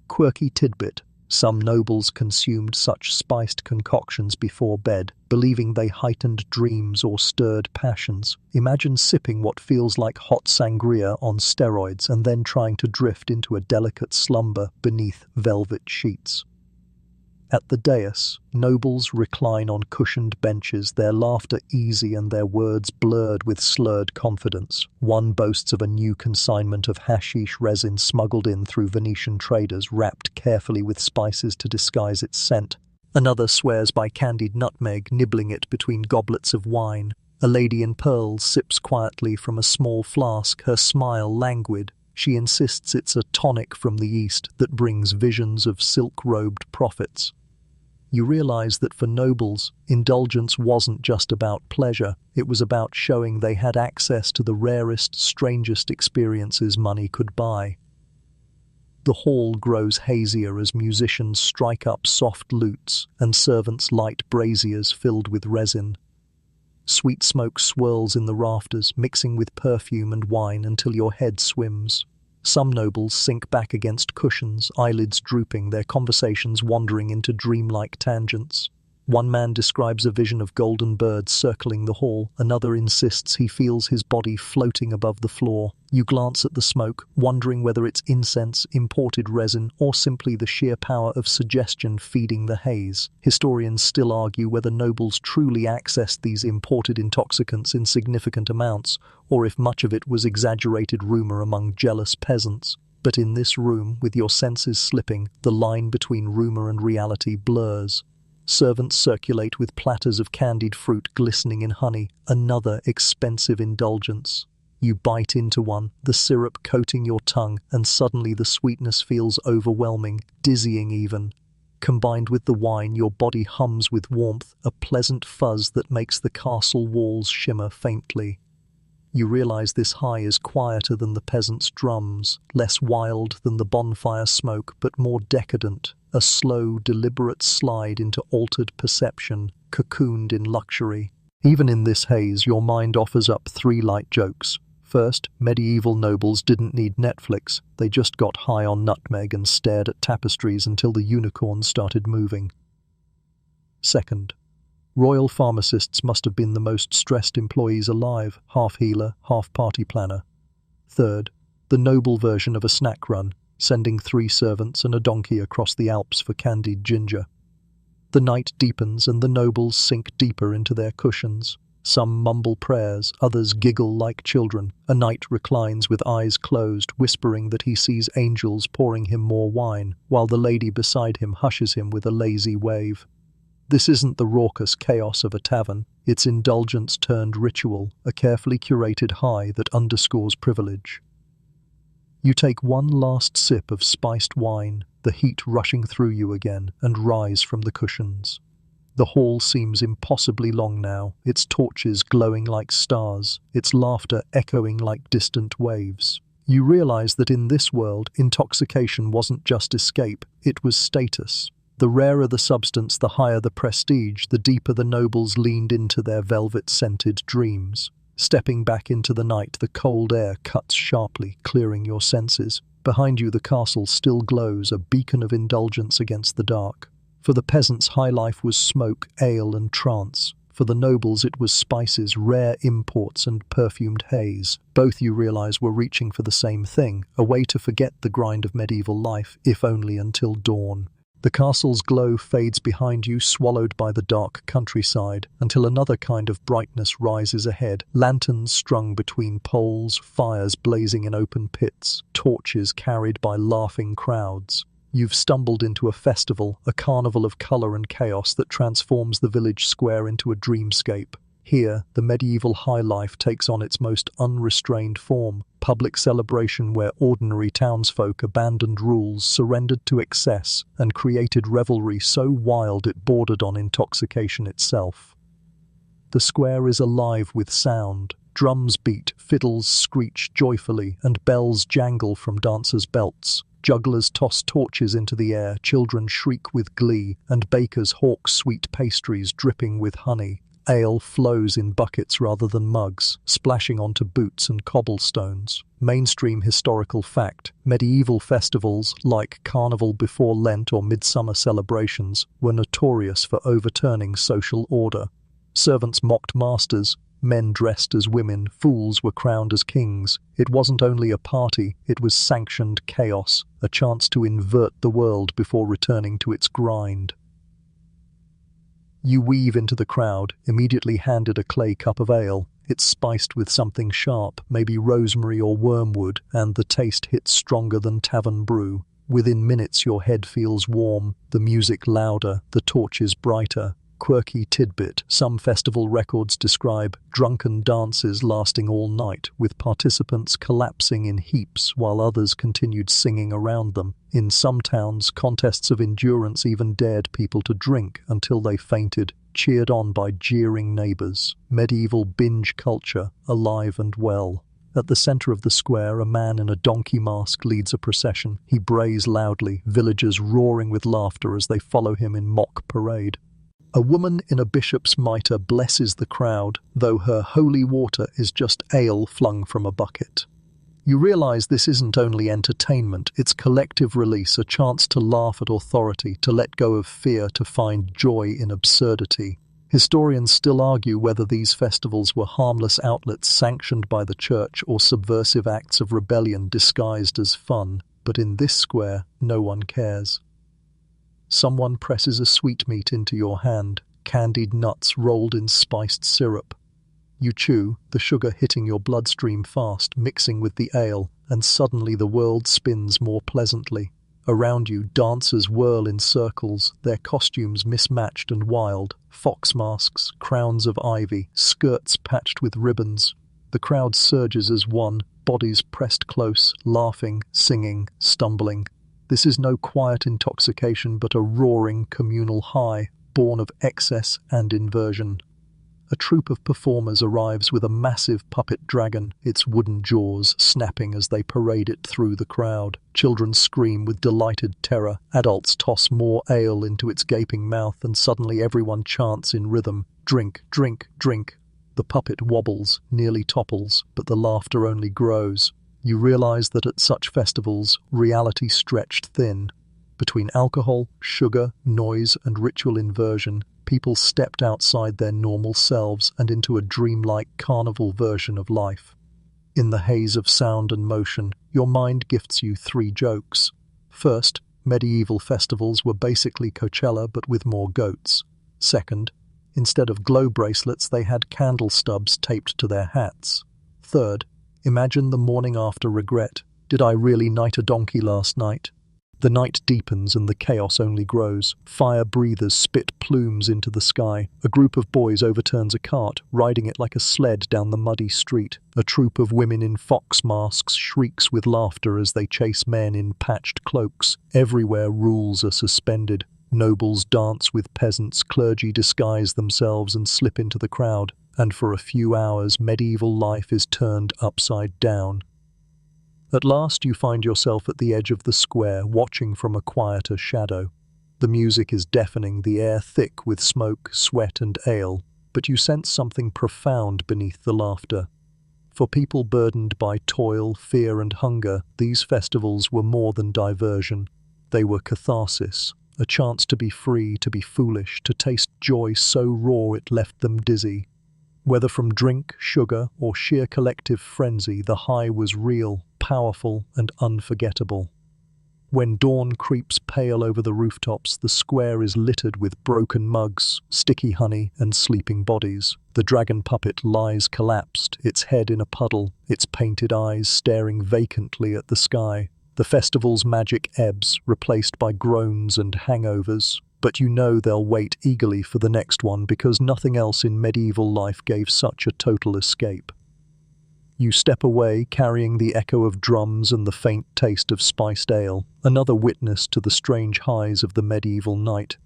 Quirky tidbit. Some nobles consumed such spiced concoctions before bed, believing they heightened dreams or stirred passions. Imagine sipping what feels like hot sangria on steroids and then trying to drift into a delicate slumber beneath velvet sheets. At the dais, nobles recline on cushioned benches, their laughter easy and their words blurred with slurred confidence. One boasts of a new consignment of hashish resin smuggled in through Venetian traders, wrapped carefully with spices to disguise its scent. Another swears by candied nutmeg, nibbling it between goblets of wine. A lady in pearls sips quietly from a small flask, her smile languid. She insists it's a tonic from the East that brings visions of silk-robed prophets. You realize that for nobles, indulgence wasn't just about pleasure, it was about showing they had access to the rarest, strangest experiences money could buy. The hall grows hazier as musicians strike up soft lutes and servants light braziers filled with resin. Sweet smoke swirls in the rafters, mixing with perfume and wine until your head swims. Some nobles sink back against cushions, eyelids drooping, their conversations wandering into dreamlike tangents. One man describes a vision of golden birds circling the hall. Another insists he feels his body floating above the floor. You glance at the smoke, wondering whether it's incense, imported resin, or simply the sheer power of suggestion feeding the haze. Historians still argue whether nobles truly accessed these imported intoxicants in significant amounts, or if much of it was exaggerated rumor among jealous peasants. But in this room, with your senses slipping, the line between rumor and reality blurs. Servants circulate with platters of candied fruit glistening in honey, another expensive indulgence. You bite into one, the syrup coating your tongue, and suddenly the sweetness feels overwhelming, dizzying even. Combined with the wine, your body hums with warmth, a pleasant fuzz that makes the castle walls shimmer faintly. You realize this high is quieter than the peasants' drums, less wild than the bonfire smoke, but more decadent, a slow, deliberate slide into altered perception, cocooned in luxury. Even in this haze, your mind offers up three light jokes. First, medieval nobles didn't need Netflix. They just got high on nutmeg and stared at tapestries until the unicorns started moving. Second, royal pharmacists must have been the most stressed employees alive, half healer, half party planner. Third, the noble version of a snack run, sending 3 servants and a donkey across the Alps for candied ginger. The night deepens and the nobles sink deeper into their cushions. Some mumble prayers, others giggle like children. A knight reclines with eyes closed, whispering that he sees angels pouring him more wine, while the lady beside him hushes him with a lazy wave. This isn't the raucous chaos of a tavern, it's indulgence turned ritual, a carefully curated high that underscores privilege. You take one last sip of spiced wine, the heat rushing through you again, and rise from the cushions. The hall seems impossibly long now, its torches glowing like stars, its laughter echoing like distant waves. You realize that in this world, intoxication wasn't just escape, it was status. The rarer the substance, the higher the prestige, the deeper the nobles leaned into their velvet-scented dreams. Stepping back into the night, the cold air cuts sharply, clearing your senses. Behind you, the castle still glows, a beacon of indulgence against the dark. For the peasants, high life was smoke, ale, and trance. For the nobles, it was spices, rare imports, and perfumed haze. Both, you realize, were reaching for the same thing, a way to forget the grind of medieval life, if only until dawn. The castle's glow fades behind you, swallowed by the dark countryside, until another kind of brightness rises ahead. Lanterns strung between poles, fires blazing in open pits, torches carried by laughing crowds. You've stumbled into a festival, a carnival of color and chaos that transforms the village square into a dreamscape. Here, the medieval high life takes on its most unrestrained form, public celebration where ordinary townsfolk abandoned rules, surrendered to excess, and created revelry so wild it bordered on intoxication itself. The square is alive with sound. Drums beat, fiddles screech joyfully, and bells jangle from dancers' belts. Jugglers toss torches into the air, children shriek with glee, and bakers hawk sweet pastries dripping with honey. Ale flows in buckets rather than mugs, splashing onto boots and cobblestones. Mainstream historical fact: medieval festivals, like Carnival before Lent or midsummer celebrations, were notorious for overturning social order. Servants mocked masters, men dressed as women, fools were crowned as kings. It wasn't only a party, it was sanctioned chaos, a chance to invert the world before returning to its grind. You weave into the crowd, immediately handed a clay cup of ale. It's spiced with something sharp, maybe rosemary or wormwood, and the taste hits stronger than tavern brew. Within minutes your head feels warm, the music louder, the torches brighter. Quirky tidbit: some festival records describe drunken dances lasting all night, with participants collapsing in heaps while others continued singing around them. In some towns, contests of endurance even dared people to drink until they fainted, cheered on by jeering neighbors. Medieval binge culture, alive and well. At the center of the square, a man in a donkey mask leads a procession. He brays loudly, villagers roaring with laughter as they follow him in mock parade. A woman in a bishop's mitre blesses the crowd, though her holy water is just ale flung from a bucket. You realize this isn't only entertainment, it's collective release, a chance to laugh at authority, to let go of fear, to find joy in absurdity. Historians still argue whether these festivals were harmless outlets sanctioned by the church or subversive acts of rebellion disguised as fun, but in this square, no one cares. Someone presses a sweetmeat into your hand, candied nuts rolled in spiced syrup. You chew, the sugar hitting your bloodstream fast, mixing with the ale, and suddenly the world spins more pleasantly. Around you, dancers whirl in circles, their costumes mismatched and wild, fox masks, crowns of ivy, skirts patched with ribbons. The crowd surges as one, bodies pressed close, laughing, singing, stumbling. This is no quiet intoxication, but a roaring communal high, born of excess and inversion. A troupe of performers arrives with a massive puppet dragon, its wooden jaws snapping as they parade it through the crowd. Children scream with delighted terror. Adults toss more ale into its gaping mouth, and suddenly everyone chants in rhythm, "Drink, drink, drink." The puppet wobbles, nearly topples, but the laughter only grows. You realize that at such festivals, reality stretched thin. Between alcohol, sugar, noise, and ritual inversion, people stepped outside their normal selves and into a dreamlike carnival version of life. In the haze of sound and motion, your mind gifts you 3 jokes. First, medieval festivals were basically Coachella but with more goats. Second, instead of glow bracelets, they had candle stubs taped to their hats. Third, imagine the morning after regret. Did I really knight a donkey last night? The night deepens and the chaos only grows. Fire breathers spit plumes into the sky. A group of boys overturns a cart, riding it like a sled down the muddy street. A troop of women in fox masks shrieks with laughter as they chase men in patched cloaks. Everywhere rules are suspended. Nobles dance with peasants, clergy disguise themselves and slip into the crowd. And for a few hours, medieval life is turned upside down. At last you find yourself at the edge of the square, watching from a quieter shadow. The music is deafening, the air thick with smoke, sweat and ale, but you sense something profound beneath the laughter. For people burdened by toil, fear and hunger, these festivals were more than diversion. They were catharsis, a chance to be free, to be foolish, to taste joy so raw it left them dizzy. Whether from drink, sugar, or sheer collective frenzy, the high was real, powerful, and unforgettable. When dawn creeps pale over the rooftops, the square is littered with broken mugs, sticky honey, and sleeping bodies. The dragon puppet lies collapsed, its head in a puddle, its painted eyes staring vacantly at the sky. The festival's magic ebbs, replaced by groans and hangovers. But you know they'll wait eagerly for the next one because nothing else in medieval life gave such a total escape. You step away, carrying the echo of drums and the faint taste of spiced ale, another witness to the strange highs of the medieval night.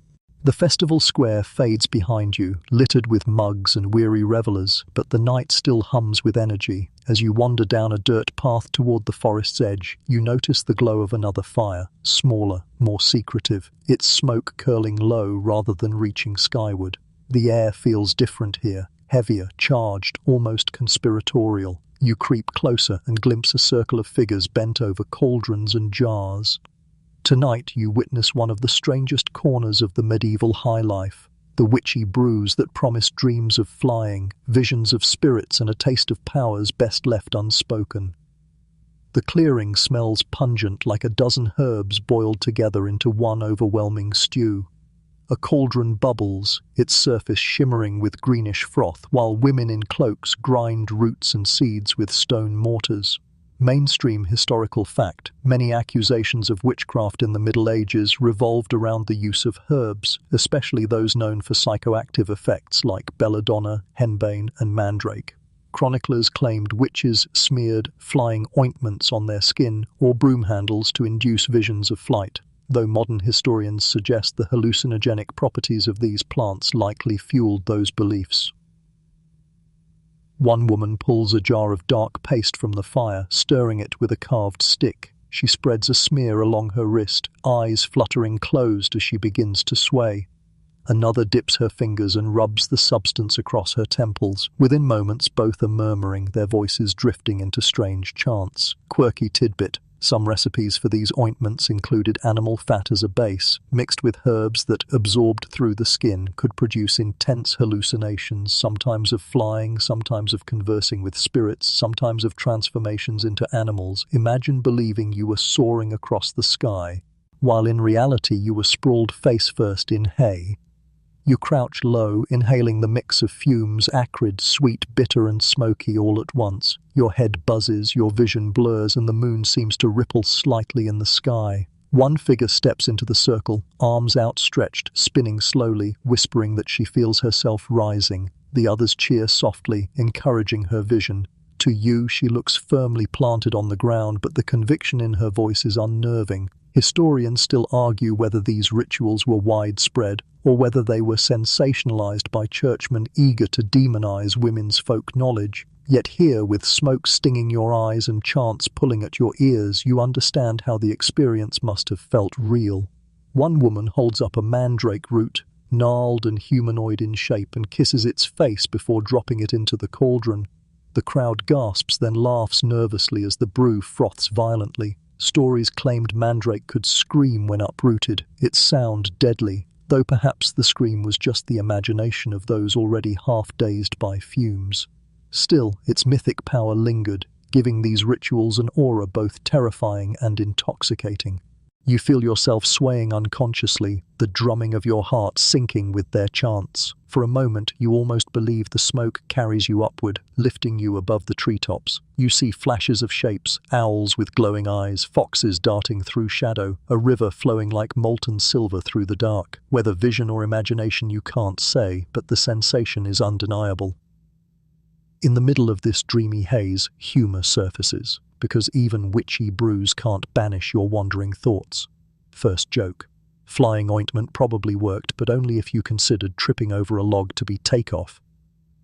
The festival square fades behind you, littered with mugs and weary revelers, but the night still hums with energy. As you wander down a dirt path toward the forest's edge, you notice the glow of another fire, smaller, more secretive, its smoke curling low rather than reaching skyward. The air feels different here, heavier, charged, almost conspiratorial. You creep closer and glimpse a circle of figures bent over cauldrons and jars. Tonight you witness one of the strangest corners of the medieval high life, the witchy brews that promise dreams of flying, visions of spirits and a taste of powers best left unspoken. The clearing smells pungent like a dozen herbs boiled together into one overwhelming stew. A cauldron bubbles, its surface shimmering with greenish froth, while women in cloaks grind roots and seeds with stone mortars. Mainstream historical fact, many accusations of witchcraft in the Middle Ages revolved around the use of herbs, especially those known for psychoactive effects like belladonna, henbane, and mandrake. Chroniclers claimed witches smeared flying ointments on their skin or broom handles to induce visions of flight, though modern historians suggest the hallucinogenic properties of these plants likely fueled those beliefs. One woman pulls a jar of dark paste from the fire, stirring it with a carved stick. She spreads a smear along her wrist, eyes fluttering closed as she begins to sway. Another dips her fingers and rubs the substance across her temples. Within moments, both are murmuring, their voices drifting into strange chants. Quirky tidbit. Some recipes for these ointments included animal fat as a base, mixed with herbs that, absorbed through the skin, could produce intense hallucinations, sometimes of flying, sometimes of conversing with spirits, sometimes of transformations into animals. Imagine believing you were soaring across the sky, while in reality you were sprawled face first in hay. You crouch low, inhaling the mix of fumes, acrid, sweet, bitter and smoky all at once. Your head buzzes, your vision blurs, and the moon seems to ripple slightly in the sky. One figure steps into the circle, arms outstretched, spinning slowly, whispering that she feels herself rising. The others cheer softly, encouraging her vision. To you, she looks firmly planted on the ground, but the conviction in her voice is unnerving. Historians still argue whether these rituals were widespread, or whether they were sensationalized by churchmen eager to demonize women's folk knowledge. Yet here, with smoke stinging your eyes and chants pulling at your ears, you understand how the experience must have felt real. One woman holds up a mandrake root, gnarled and humanoid in shape, and kisses its face before dropping it into the cauldron. The crowd gasps, then laughs nervously as the brew froths violently. Stories claimed mandrake could scream when uprooted, its sound deadly, though perhaps the scream was just the imagination of those already half-dazed by fumes. Still, its mythic power lingered, giving these rituals an aura both terrifying and intoxicating. You feel yourself swaying unconsciously, the drumming of your heart syncing with their chants. For a moment, you almost believe the smoke carries you upward, lifting you above the treetops. You see flashes of shapes, owls with glowing eyes, foxes darting through shadow, a river flowing like molten silver through the dark. Whether vision or imagination you can't say, but the sensation is undeniable. In the middle of this dreamy haze, humor surfaces, because even witchy brews can't banish your wandering thoughts. First joke. Flying ointment probably worked, but only if you considered tripping over a log to be takeoff.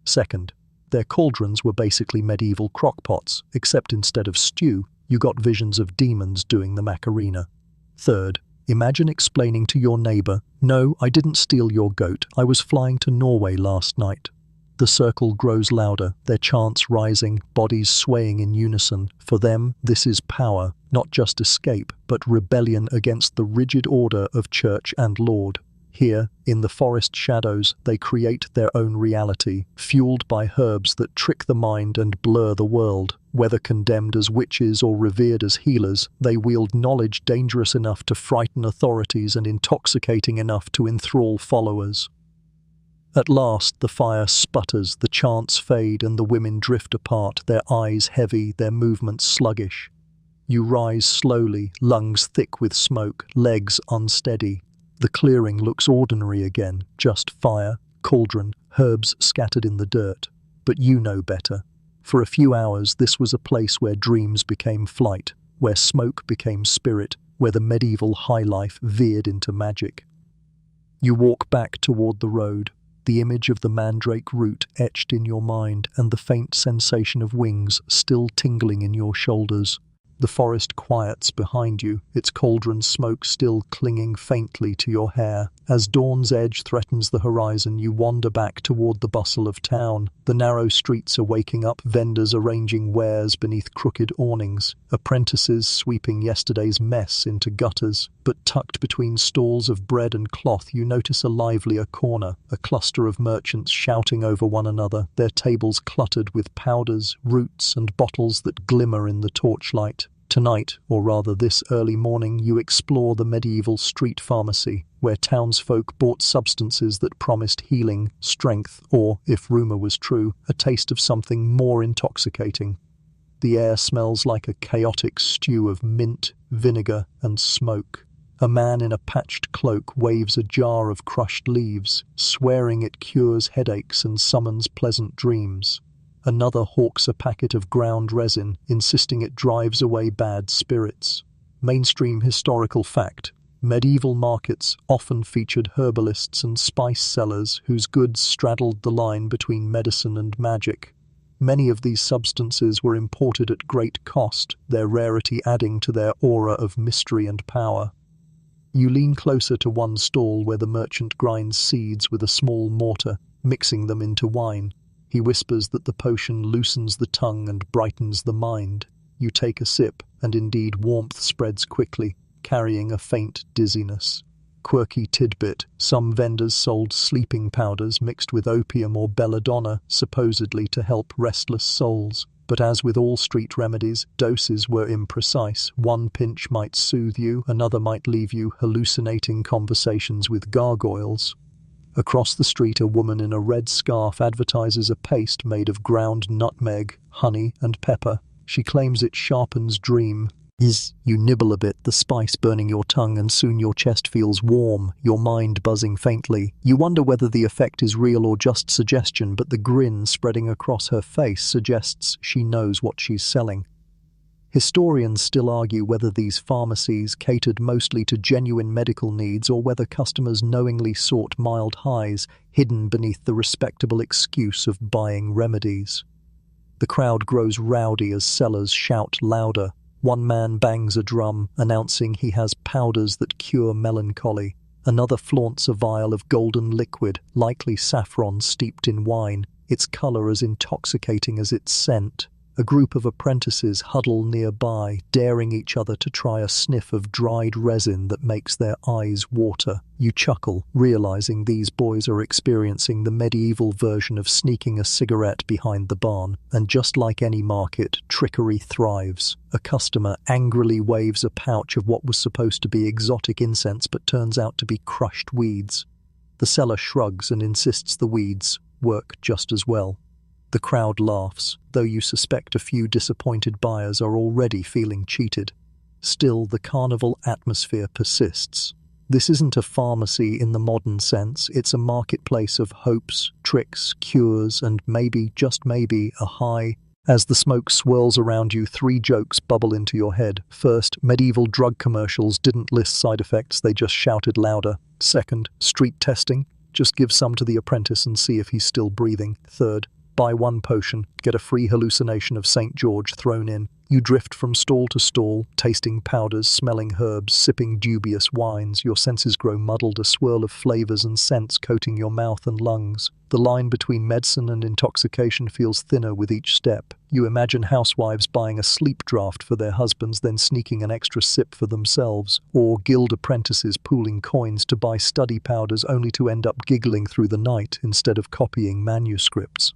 Second, their cauldrons were basically medieval crockpots, except instead of stew, you got visions of demons doing the Macarena. Third, imagine explaining to your neighbor, "No, I didn't steal your goat, I was flying to Norway last night." The circle grows louder, their chants rising, bodies swaying in unison. For them, this is power, not just escape, but rebellion against the rigid order of church and lord. Here, in the forest shadows, they create their own reality, fueled by herbs that trick the mind and blur the world. Whether condemned as witches or revered as healers, they wield knowledge dangerous enough to frighten authorities and intoxicating enough to enthrall followers. At last, the fire sputters, the chants fade, and the women drift apart, their eyes heavy, their movements sluggish. You rise slowly, lungs thick with smoke, legs unsteady. The clearing looks ordinary again, just fire, cauldron, herbs scattered in the dirt. But you know better. For a few hours, this was a place where dreams became flight, where smoke became spirit, where the medieval high life veered into magic. You walk back toward the road, the image of the mandrake root etched in your mind and the faint sensation of wings still tingling in your shoulders. The forest quiets behind you, its cauldron smoke still clinging faintly to your hair. As dawn's edge threatens the horizon, you wander back toward the bustle of town. The narrow streets are waking up, vendors arranging wares beneath crooked awnings, apprentices sweeping yesterday's mess into gutters. But tucked between stalls of bread and cloth, you notice a livelier corner, a cluster of merchants shouting over one another, their tables cluttered with powders, roots, and bottles that glimmer in the torchlight. Tonight, or rather this early morning, you explore the medieval street pharmacy, where townsfolk bought substances that promised healing, strength, or, if rumor was true, a taste of something more intoxicating. The air smells like a chaotic stew of mint, vinegar, and smoke. A man in a patched cloak waves a jar of crushed leaves, swearing it cures headaches and summons pleasant dreams. Another hawks a packet of ground resin, insisting it drives away bad spirits. Mainstream historical fact: medieval markets often featured herbalists and spice sellers whose goods straddled the line between medicine and magic. Many of these substances were imported at great cost, their rarity adding to their aura of mystery and power. You lean closer to one stall where the merchant grinds seeds with a small mortar, mixing them into wine. He whispers that the potion loosens the tongue and brightens the mind. You take a sip, and indeed warmth spreads quickly, carrying a faint dizziness. Quirky tidbit, some vendors sold sleeping powders mixed with opium or belladonna, supposedly to help restless souls. But as with all street remedies, doses were imprecise. One pinch might soothe you, another might leave you hallucinating conversations with gargoyles. Across the street, a woman in a red scarf advertises a paste made of ground nutmeg, honey, and pepper. She claims it sharpens dream. You nibble a bit, the spice burning your tongue, and soon your chest feels warm, your mind buzzing faintly. You wonder whether the effect is real or just suggestion, but the grin spreading across her face suggests she knows what she's selling. Historians still argue whether these pharmacies catered mostly to genuine medical needs or whether customers knowingly sought mild highs hidden beneath the respectable excuse of buying remedies. The crowd grows rowdy as sellers shout louder. One man bangs a drum, announcing he has powders that cure melancholy. Another flaunts a vial of golden liquid, likely saffron steeped in wine, its color as intoxicating as its scent. A group of apprentices huddle nearby, daring each other to try a sniff of dried resin that makes their eyes water. You chuckle, realizing these boys are experiencing the medieval version of sneaking a cigarette behind the barn. And just like any market, trickery thrives. A customer angrily waves a pouch of what was supposed to be exotic incense but turns out to be crushed weeds. The seller shrugs and insists the weeds work just as well. The crowd laughs, though you suspect a few disappointed buyers are already feeling cheated. Still, the carnival atmosphere persists. This isn't a pharmacy in the modern sense, it's a marketplace of hopes, tricks, cures, and maybe, just maybe, a high. As the smoke swirls around you, 3 jokes bubble into your head. First, medieval drug commercials didn't list side effects, they just shouted louder. Second, street testing. Just give some to the apprentice and see if he's still breathing. Third, buy 1 potion, get a free hallucination of St. George thrown in. You drift from stall to stall, tasting powders, smelling herbs, sipping dubious wines. Your senses grow muddled, a swirl of flavors and scents coating your mouth and lungs. The line between medicine and intoxication feels thinner with each step. You imagine housewives buying a sleep draft for their husbands, then sneaking an extra sip for themselves, or guild apprentices pooling coins to buy study powders only to end up giggling through the night instead of copying manuscripts.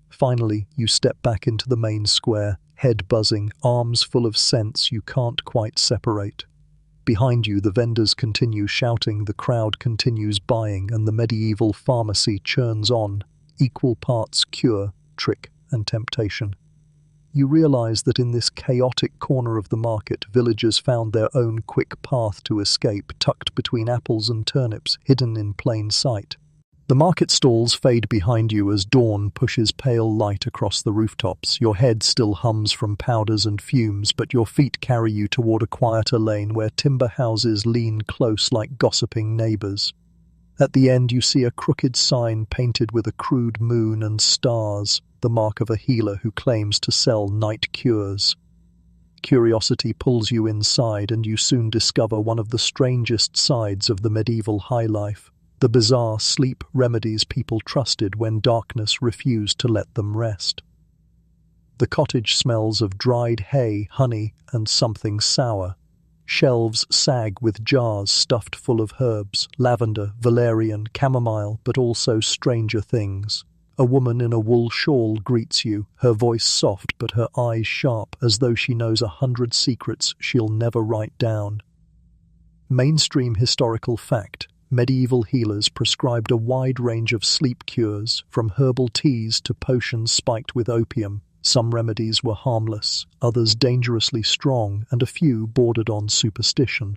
Finally, you step back into the main square, head buzzing, arms full of scents you can't quite separate. Behind you, the vendors continue shouting, the crowd continues buying, and the medieval pharmacy churns on, equal parts cure, trick, and temptation. You realize that in this chaotic corner of the market, villagers found their own quick path to escape, tucked between apples and turnips, hidden in plain sight. The market stalls fade behind you as dawn pushes pale light across the rooftops. Your head still hums from powders and fumes, but your feet carry you toward a quieter lane where timber houses lean close like gossiping neighbors. At the end, you see a crooked sign painted with a crude moon and stars, the mark of a healer who claims to sell night cures. Curiosity pulls you inside, and you soon discover one of the strangest sides of the medieval high life. The bizarre sleep remedies people trusted when darkness refused to let them rest. The cottage smells of dried hay, honey, and something sour. Shelves sag with jars stuffed full of herbs, lavender, valerian, chamomile, but also stranger things. A woman in a wool shawl greets you, her voice soft but her eyes sharp, as though she knows 100 secrets she'll never write down. Mainstream historical fact. Medieval healers prescribed a wide range of sleep cures, from herbal teas to potions spiked with opium. Some remedies were harmless, others dangerously strong, and a few bordered on superstition.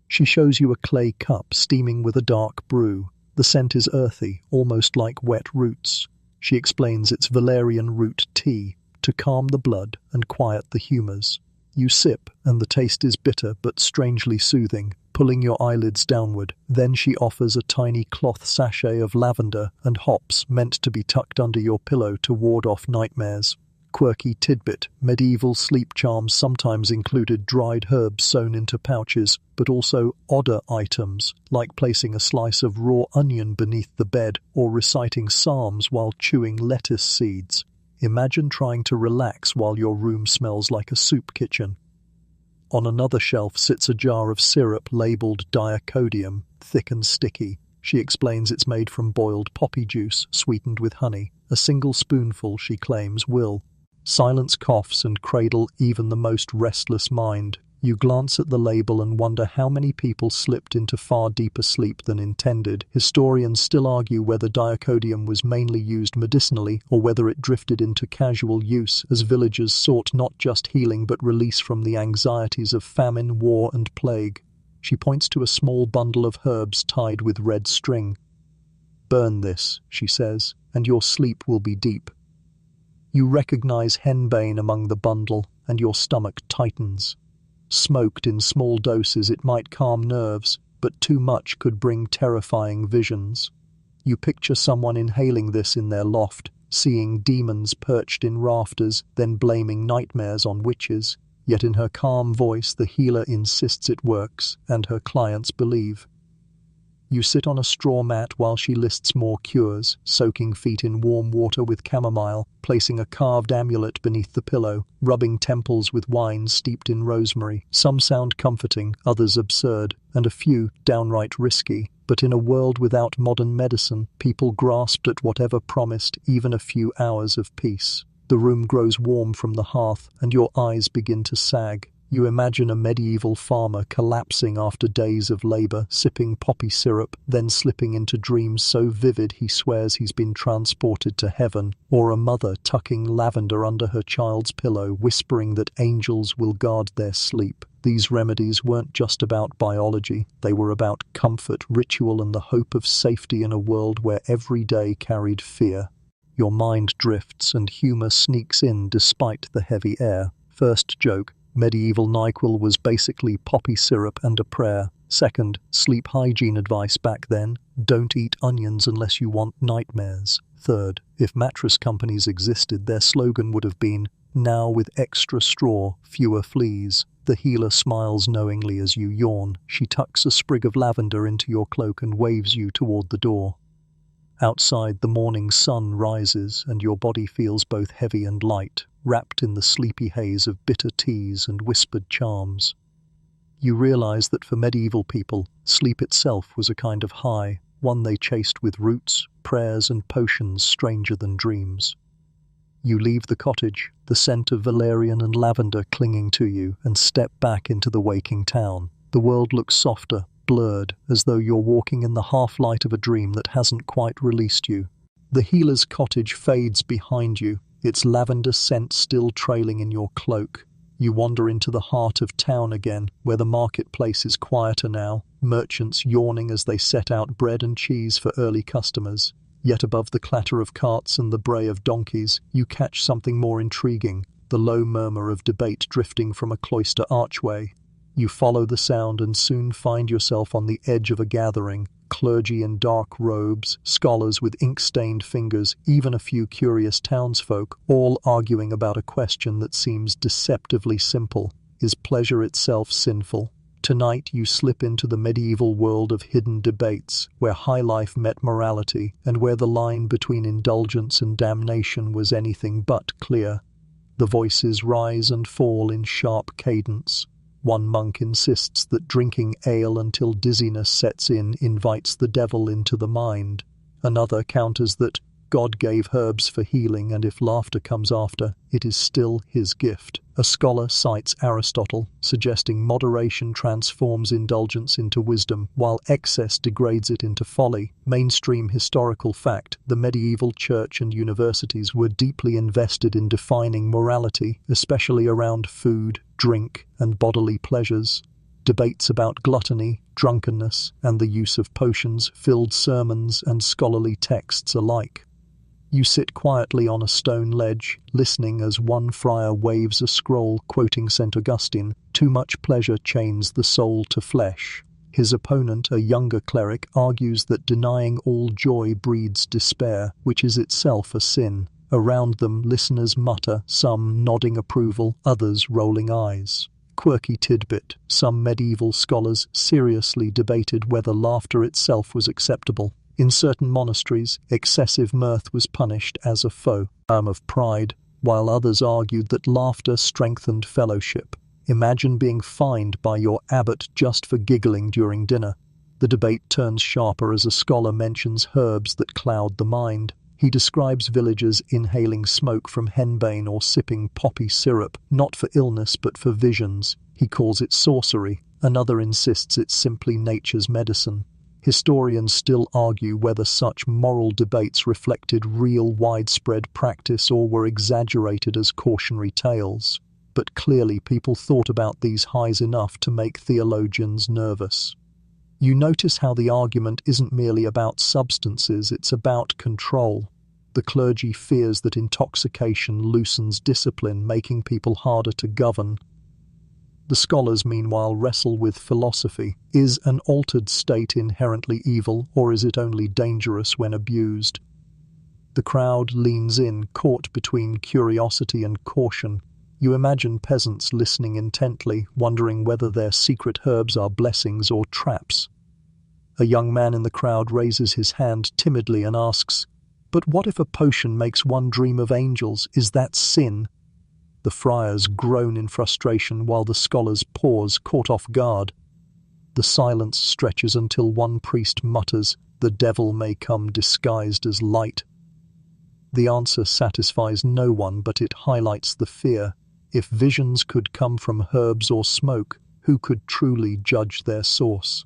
She shows you a clay cup steaming with a dark brew. The scent is earthy, almost like wet roots. She explains it's valerian root tea, to calm the blood and quiet the humors. You sip, and the taste is bitter but strangely soothing. pulling your eyelids downward. Then she offers a tiny cloth sachet of lavender and hops meant to be tucked under your pillow to ward off nightmares. Quirky tidbit: medieval sleep charms sometimes included dried herbs sewn into pouches, but also odder items, like placing a slice of raw onion beneath the bed or reciting psalms while chewing lettuce seeds. Imagine trying to relax while your room smells like a soup kitchen. On another shelf sits a jar of syrup labelled diacodium, thick and sticky. She explains it's made from boiled poppy juice, sweetened with honey. A single spoonful, she claims, will silence coughs and cradle even the most restless mind. You glance at the label and wonder how many people slipped into far deeper sleep than intended. Historians still argue whether diacodium was mainly used medicinally or whether it drifted into casual use as villagers sought not just healing but release from the anxieties of famine, war, and plague. She points to a small bundle of herbs tied with red string. "Burn this," she says, "and your sleep will be deep." You recognize henbane among the bundle, and your stomach tightens. Smoked in small doses, it might calm nerves, but too much could bring terrifying visions. You picture someone inhaling this in their loft, seeing demons perched in rafters, then blaming nightmares on witches. Yet in her calm voice, the healer insists it works, and her clients believe. You sit on a straw mat while she lists more cures, soaking feet in warm water with chamomile, placing a carved amulet beneath the pillow, rubbing temples with wine steeped in rosemary. Some sound comforting, others absurd, and a few downright risky. But in a world without modern medicine, people grasped at whatever promised even a few hours of peace. The room grows warm from the hearth, and your eyes begin to sag. You imagine a medieval farmer collapsing after days of labor, sipping poppy syrup, then slipping into dreams so vivid he swears he's been transported to heaven, or a mother tucking lavender under her child's pillow, whispering that angels will guard their sleep. These remedies weren't just about biology, they were about comfort, ritual, and the hope of safety in a world where every day carried fear. Your mind drifts and humor sneaks in despite the heavy air. First joke: medieval NyQuil was basically poppy syrup and a prayer. Second, sleep hygiene advice back then: don't eat onions unless you want nightmares. Third, if mattress companies existed, their slogan would have been, "Now with extra straw, fewer fleas." The healer smiles knowingly as you yawn. She tucks a sprig of lavender into your cloak and waves you toward the door. Outside, the morning sun rises, and your body feels both heavy and light, wrapped in the sleepy haze of bitter teas and whispered charms. You realize that for medieval people, sleep itself was a kind of high, one they chased with roots, prayers, and potions stranger than dreams. You leave the cottage, the scent of valerian and lavender clinging to you, and step back into the waking town. The world looks softer, blurred, as though you're walking in the half-light of a dream that hasn't quite released you. The healer's cottage fades behind you, its lavender scent still trailing in your cloak. You wander into the heart of town again, where the marketplace is quieter now, merchants yawning as they set out bread and cheese for early customers. Yet above the clatter of carts and the bray of donkeys, you catch something more intriguing, the low murmur of debate drifting from a cloister archway. You follow the sound and soon find yourself on the edge of a gathering, clergy in dark robes, scholars with ink-stained fingers, even a few curious townsfolk, all arguing about a question that seems deceptively simple. Is pleasure itself sinful? Tonight you slip into the medieval world of hidden debates, where high life met morality, and where the line between indulgence and damnation was anything but clear. The voices rise and fall in sharp cadence. One monk insists that drinking ale until dizziness sets in invites the devil into the mind. Another counters that God gave herbs for healing, and if laughter comes after, it is still his gift. A scholar cites Aristotle, suggesting moderation transforms indulgence into wisdom, while excess degrades it into folly. Mainstream historical fact: the medieval church and universities were deeply invested in defining morality, especially around food, drink, and bodily pleasures. Debates about gluttony, drunkenness, and the use of potions filled sermons and scholarly texts alike. You sit quietly on a stone ledge, listening as one friar waves a scroll quoting St. Augustine, "Too much pleasure chains the soul to flesh." His opponent, a younger cleric, argues that denying all joy breeds despair, which is itself a sin. Around them, listeners mutter, some nodding approval, others rolling eyes. Quirky tidbit: some medieval scholars seriously debated whether laughter itself was acceptable. In certain monasteries, excessive mirth was punished as a form of pride, while others argued that laughter strengthened fellowship. Imagine being fined by your abbot just for giggling during dinner. The debate turns sharper as a scholar mentions herbs that cloud the mind. He describes villagers inhaling smoke from henbane or sipping poppy syrup, not for illness but for visions. He calls it sorcery. Another insists it's simply nature's medicine. Historians still argue whether such moral debates reflected real widespread practice or were exaggerated as cautionary tales. But clearly people thought about these highs enough to make theologians nervous. You notice how the argument isn't merely about substances, it's about control. The clergy fears that intoxication loosens discipline, making people harder to govern. The scholars, meanwhile, wrestle with philosophy. Is an altered state inherently evil, or is it only dangerous when abused? The crowd leans in, caught between curiosity and caution. You imagine peasants listening intently, wondering whether their secret herbs are blessings or traps. A young man in the crowd raises his hand timidly and asks, "But what if a potion makes one dream of angels? Is that sin?" The friars groan in frustration while the scholars pause, caught off guard. The silence stretches until one priest mutters, "The devil may come disguised as light." The answer satisfies no one, but it highlights the fear. If visions could come from herbs or smoke, who could truly judge their source?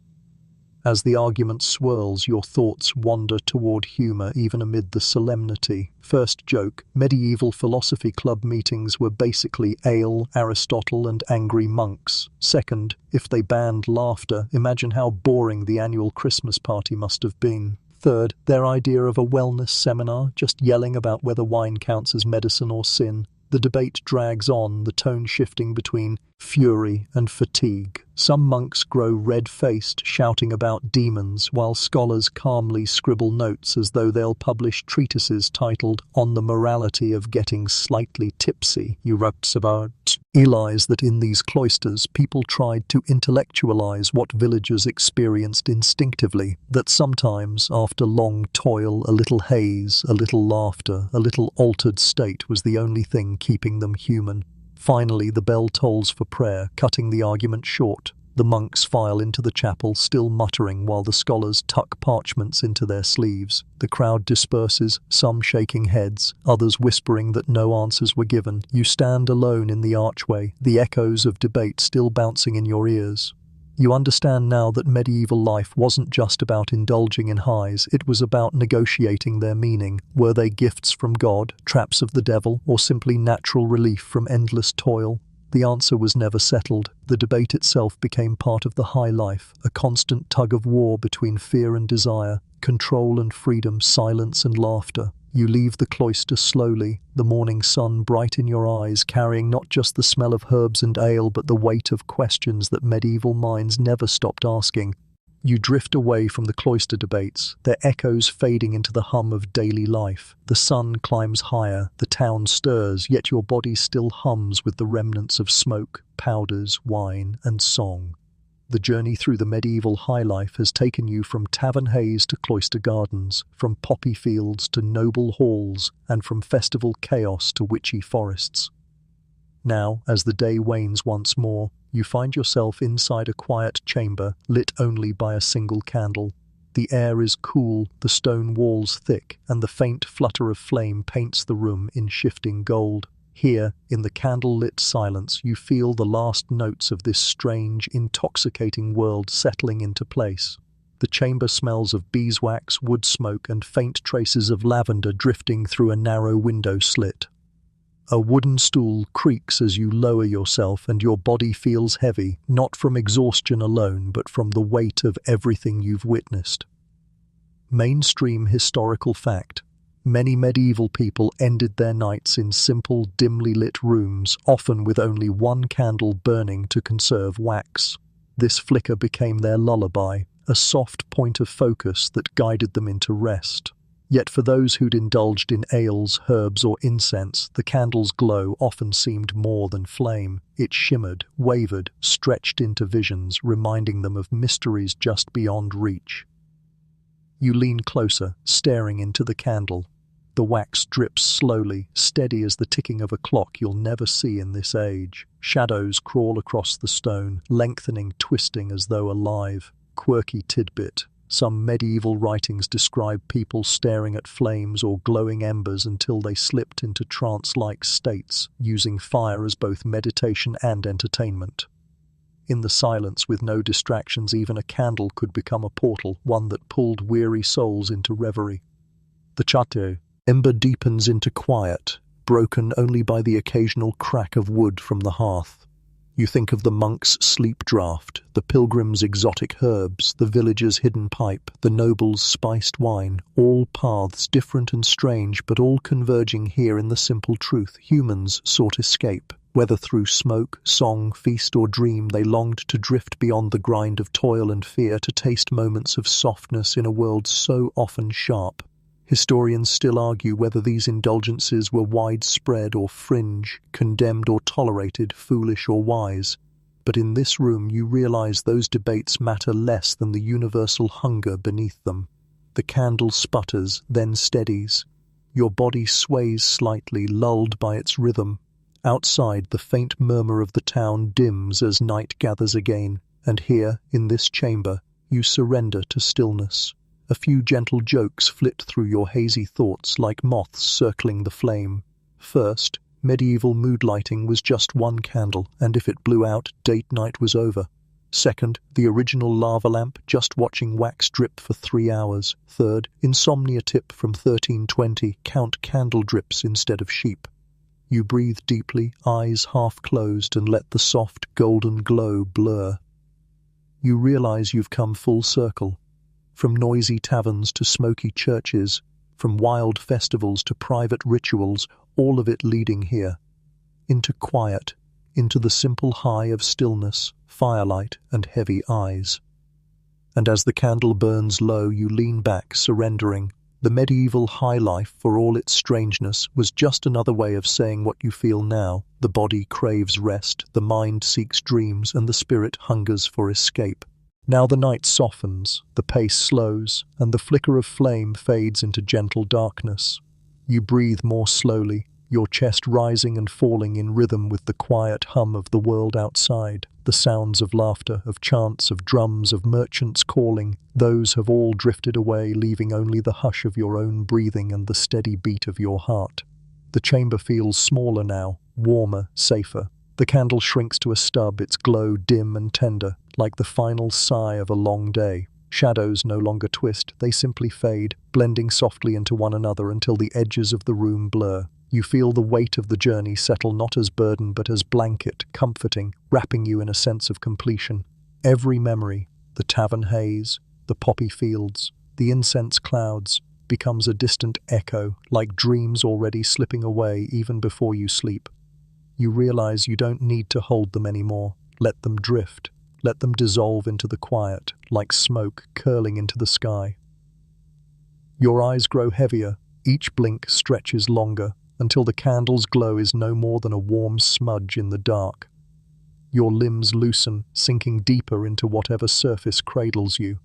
As the argument swirls, your thoughts wander toward humor even amid the solemnity. First joke: medieval philosophy club meetings were basically ale, Aristotle, and angry monks. Second, if they banned laughter, imagine how boring the annual Christmas party must have been. Third, their idea of a wellness seminar, just yelling about whether wine counts as medicine or sin. The debate drags on, the tone shifting between fury and fatigue. Some monks grow red-faced, shouting about demons, while scholars calmly scribble notes as though they'll publish treatises titled "On the Morality of Getting Slightly Tipsy." You wrote about realize that in these cloisters people tried to intellectualize what villagers experienced instinctively, that sometimes, after long toil, a little haze, a little laughter, a little altered state was the only thing keeping them human. Finally, the bell tolls for prayer, cutting the argument short. The monks file into the chapel, still muttering, while the scholars tuck parchments into their sleeves. The crowd disperses, some shaking heads, others whispering that no answers were given. You stand alone in the archway, the echoes of debate still bouncing in your ears. You understand now that medieval life wasn't just about indulging in highs, it was about negotiating their meaning. Were they gifts from God, traps of the devil, or simply natural relief from endless toil? The answer was never settled. The debate itself became part of the high life, a constant tug-of-war between fear and desire, control and freedom, silence and laughter. You leave the cloister slowly, the morning sun bright in your eyes, carrying not just the smell of herbs and ale, but the weight of questions that medieval minds never stopped asking. You drift away from the cloister debates, their echoes fading into the hum of daily life. The sun climbs higher, the town stirs, yet your body still hums with the remnants of smoke, powders, wine, and song. The journey through the medieval high life has taken you from tavern haze to cloister gardens, from poppy fields to noble halls, and from festival chaos to witchy forests. Now, as the day wanes once more, you find yourself inside a quiet chamber, lit only by a single candle. The air is cool, the stone walls thick, and the faint flutter of flame paints the room in shifting gold. Here, in the candle-lit silence, you feel the last notes of this strange, intoxicating world settling into place. The chamber smells of beeswax, wood smoke, and faint traces of lavender drifting through a narrow window slit. A wooden stool creaks as you lower yourself, and your body feels heavy, not from exhaustion alone, but from the weight of everything you've witnessed. Mainstream historical fact: many medieval people ended their nights in simple, dimly lit rooms, often with only one candle burning to conserve wax. This flicker became their lullaby, a soft point of focus that guided them into rest. Yet for those who'd indulged in ales, herbs, or incense, the candle's glow often seemed more than flame. It shimmered, wavered, stretched into visions, reminding them of mysteries just beyond reach. You lean closer, staring into the candle. The wax drips slowly, steady as the ticking of a clock you'll never see in this age. Shadows crawl across the stone, lengthening, twisting as though alive. Quirky tidbit. Some medieval writings describe people staring at flames or glowing embers until they slipped into trance-like states, using fire as both meditation and entertainment. In the silence, with no distractions, even a candle could become a portal, one that pulled weary souls into reverie. The château. Ember deepens into quiet, broken only by the occasional crack of wood from the hearth. You think of the monk's sleep draught, the pilgrim's exotic herbs, the villager's hidden pipe, the noble's spiced wine, all paths different and strange, but all converging here in the simple truth. Humans sought escape. Whether through smoke, song, feast, or dream, they longed to drift beyond the grind of toil and fear, to taste moments of softness in a world so often sharp. Historians still argue whether these indulgences were widespread or fringe, condemned or tolerated, foolish or wise. But in this room you realize those debates matter less than the universal hunger beneath them. The candle sputters, then steadies. Your body sways slightly, lulled by its rhythm. Outside, the faint murmur of the town dims as night gathers again, and here, in this chamber, you surrender to stillness. A few gentle jokes flit through your hazy thoughts like moths circling the flame. First, medieval mood lighting was just one candle, and if it blew out, date night was over. Second, the original lava lamp, just watching wax drip for 3 hours. Third, insomnia tip from 1320, count candle drips instead of sheep. You breathe deeply, eyes half closed, and let the soft, golden glow blur. You realize you've come full circle. From noisy taverns to smoky churches, from wild festivals to private rituals, all of it leading here. Into quiet, into the simple high of stillness, firelight, and heavy eyes. And as the candle burns low, you lean back, surrendering. The medieval high life, for all its strangeness, was just another way of saying what you feel now. The body craves rest, the mind seeks dreams, and the spirit hungers for escape. Now the night softens, the pace slows, and the flicker of flame fades into gentle darkness. You breathe more slowly, your chest rising and falling in rhythm with the quiet hum of the world outside. The sounds of laughter, of chants, of drums, of merchants calling, those have all drifted away, leaving only the hush of your own breathing and the steady beat of your heart. The chamber feels smaller now, warmer, safer. The candle shrinks to a stub, its glow dim and tender, like the final sigh of a long day. Shadows no longer twist, they simply fade, blending softly into one another until the edges of the room blur. You feel the weight of the journey settle not as burden but as blanket, comforting, wrapping you in a sense of completion. Every memory, the tavern haze, the poppy fields, the incense clouds, becomes a distant echo, like dreams already slipping away even before you sleep. You realize you don't need to hold them anymore. Let them drift. Let them dissolve into the quiet, like smoke curling into the sky. Your eyes grow heavier, each blink stretches longer, until the candle's glow is no more than a warm smudge in the dark. Your limbs loosen, sinking deeper into whatever surface cradles you.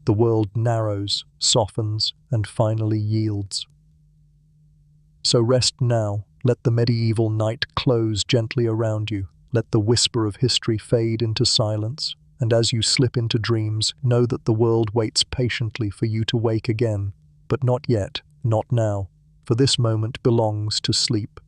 The world narrows, softens, and finally yields. So rest now. Let the medieval night close gently around you. Let the whisper of history fade into silence. And as you slip into dreams, know that the world waits patiently for you to wake again. But not yet, not now, for this moment belongs to sleep.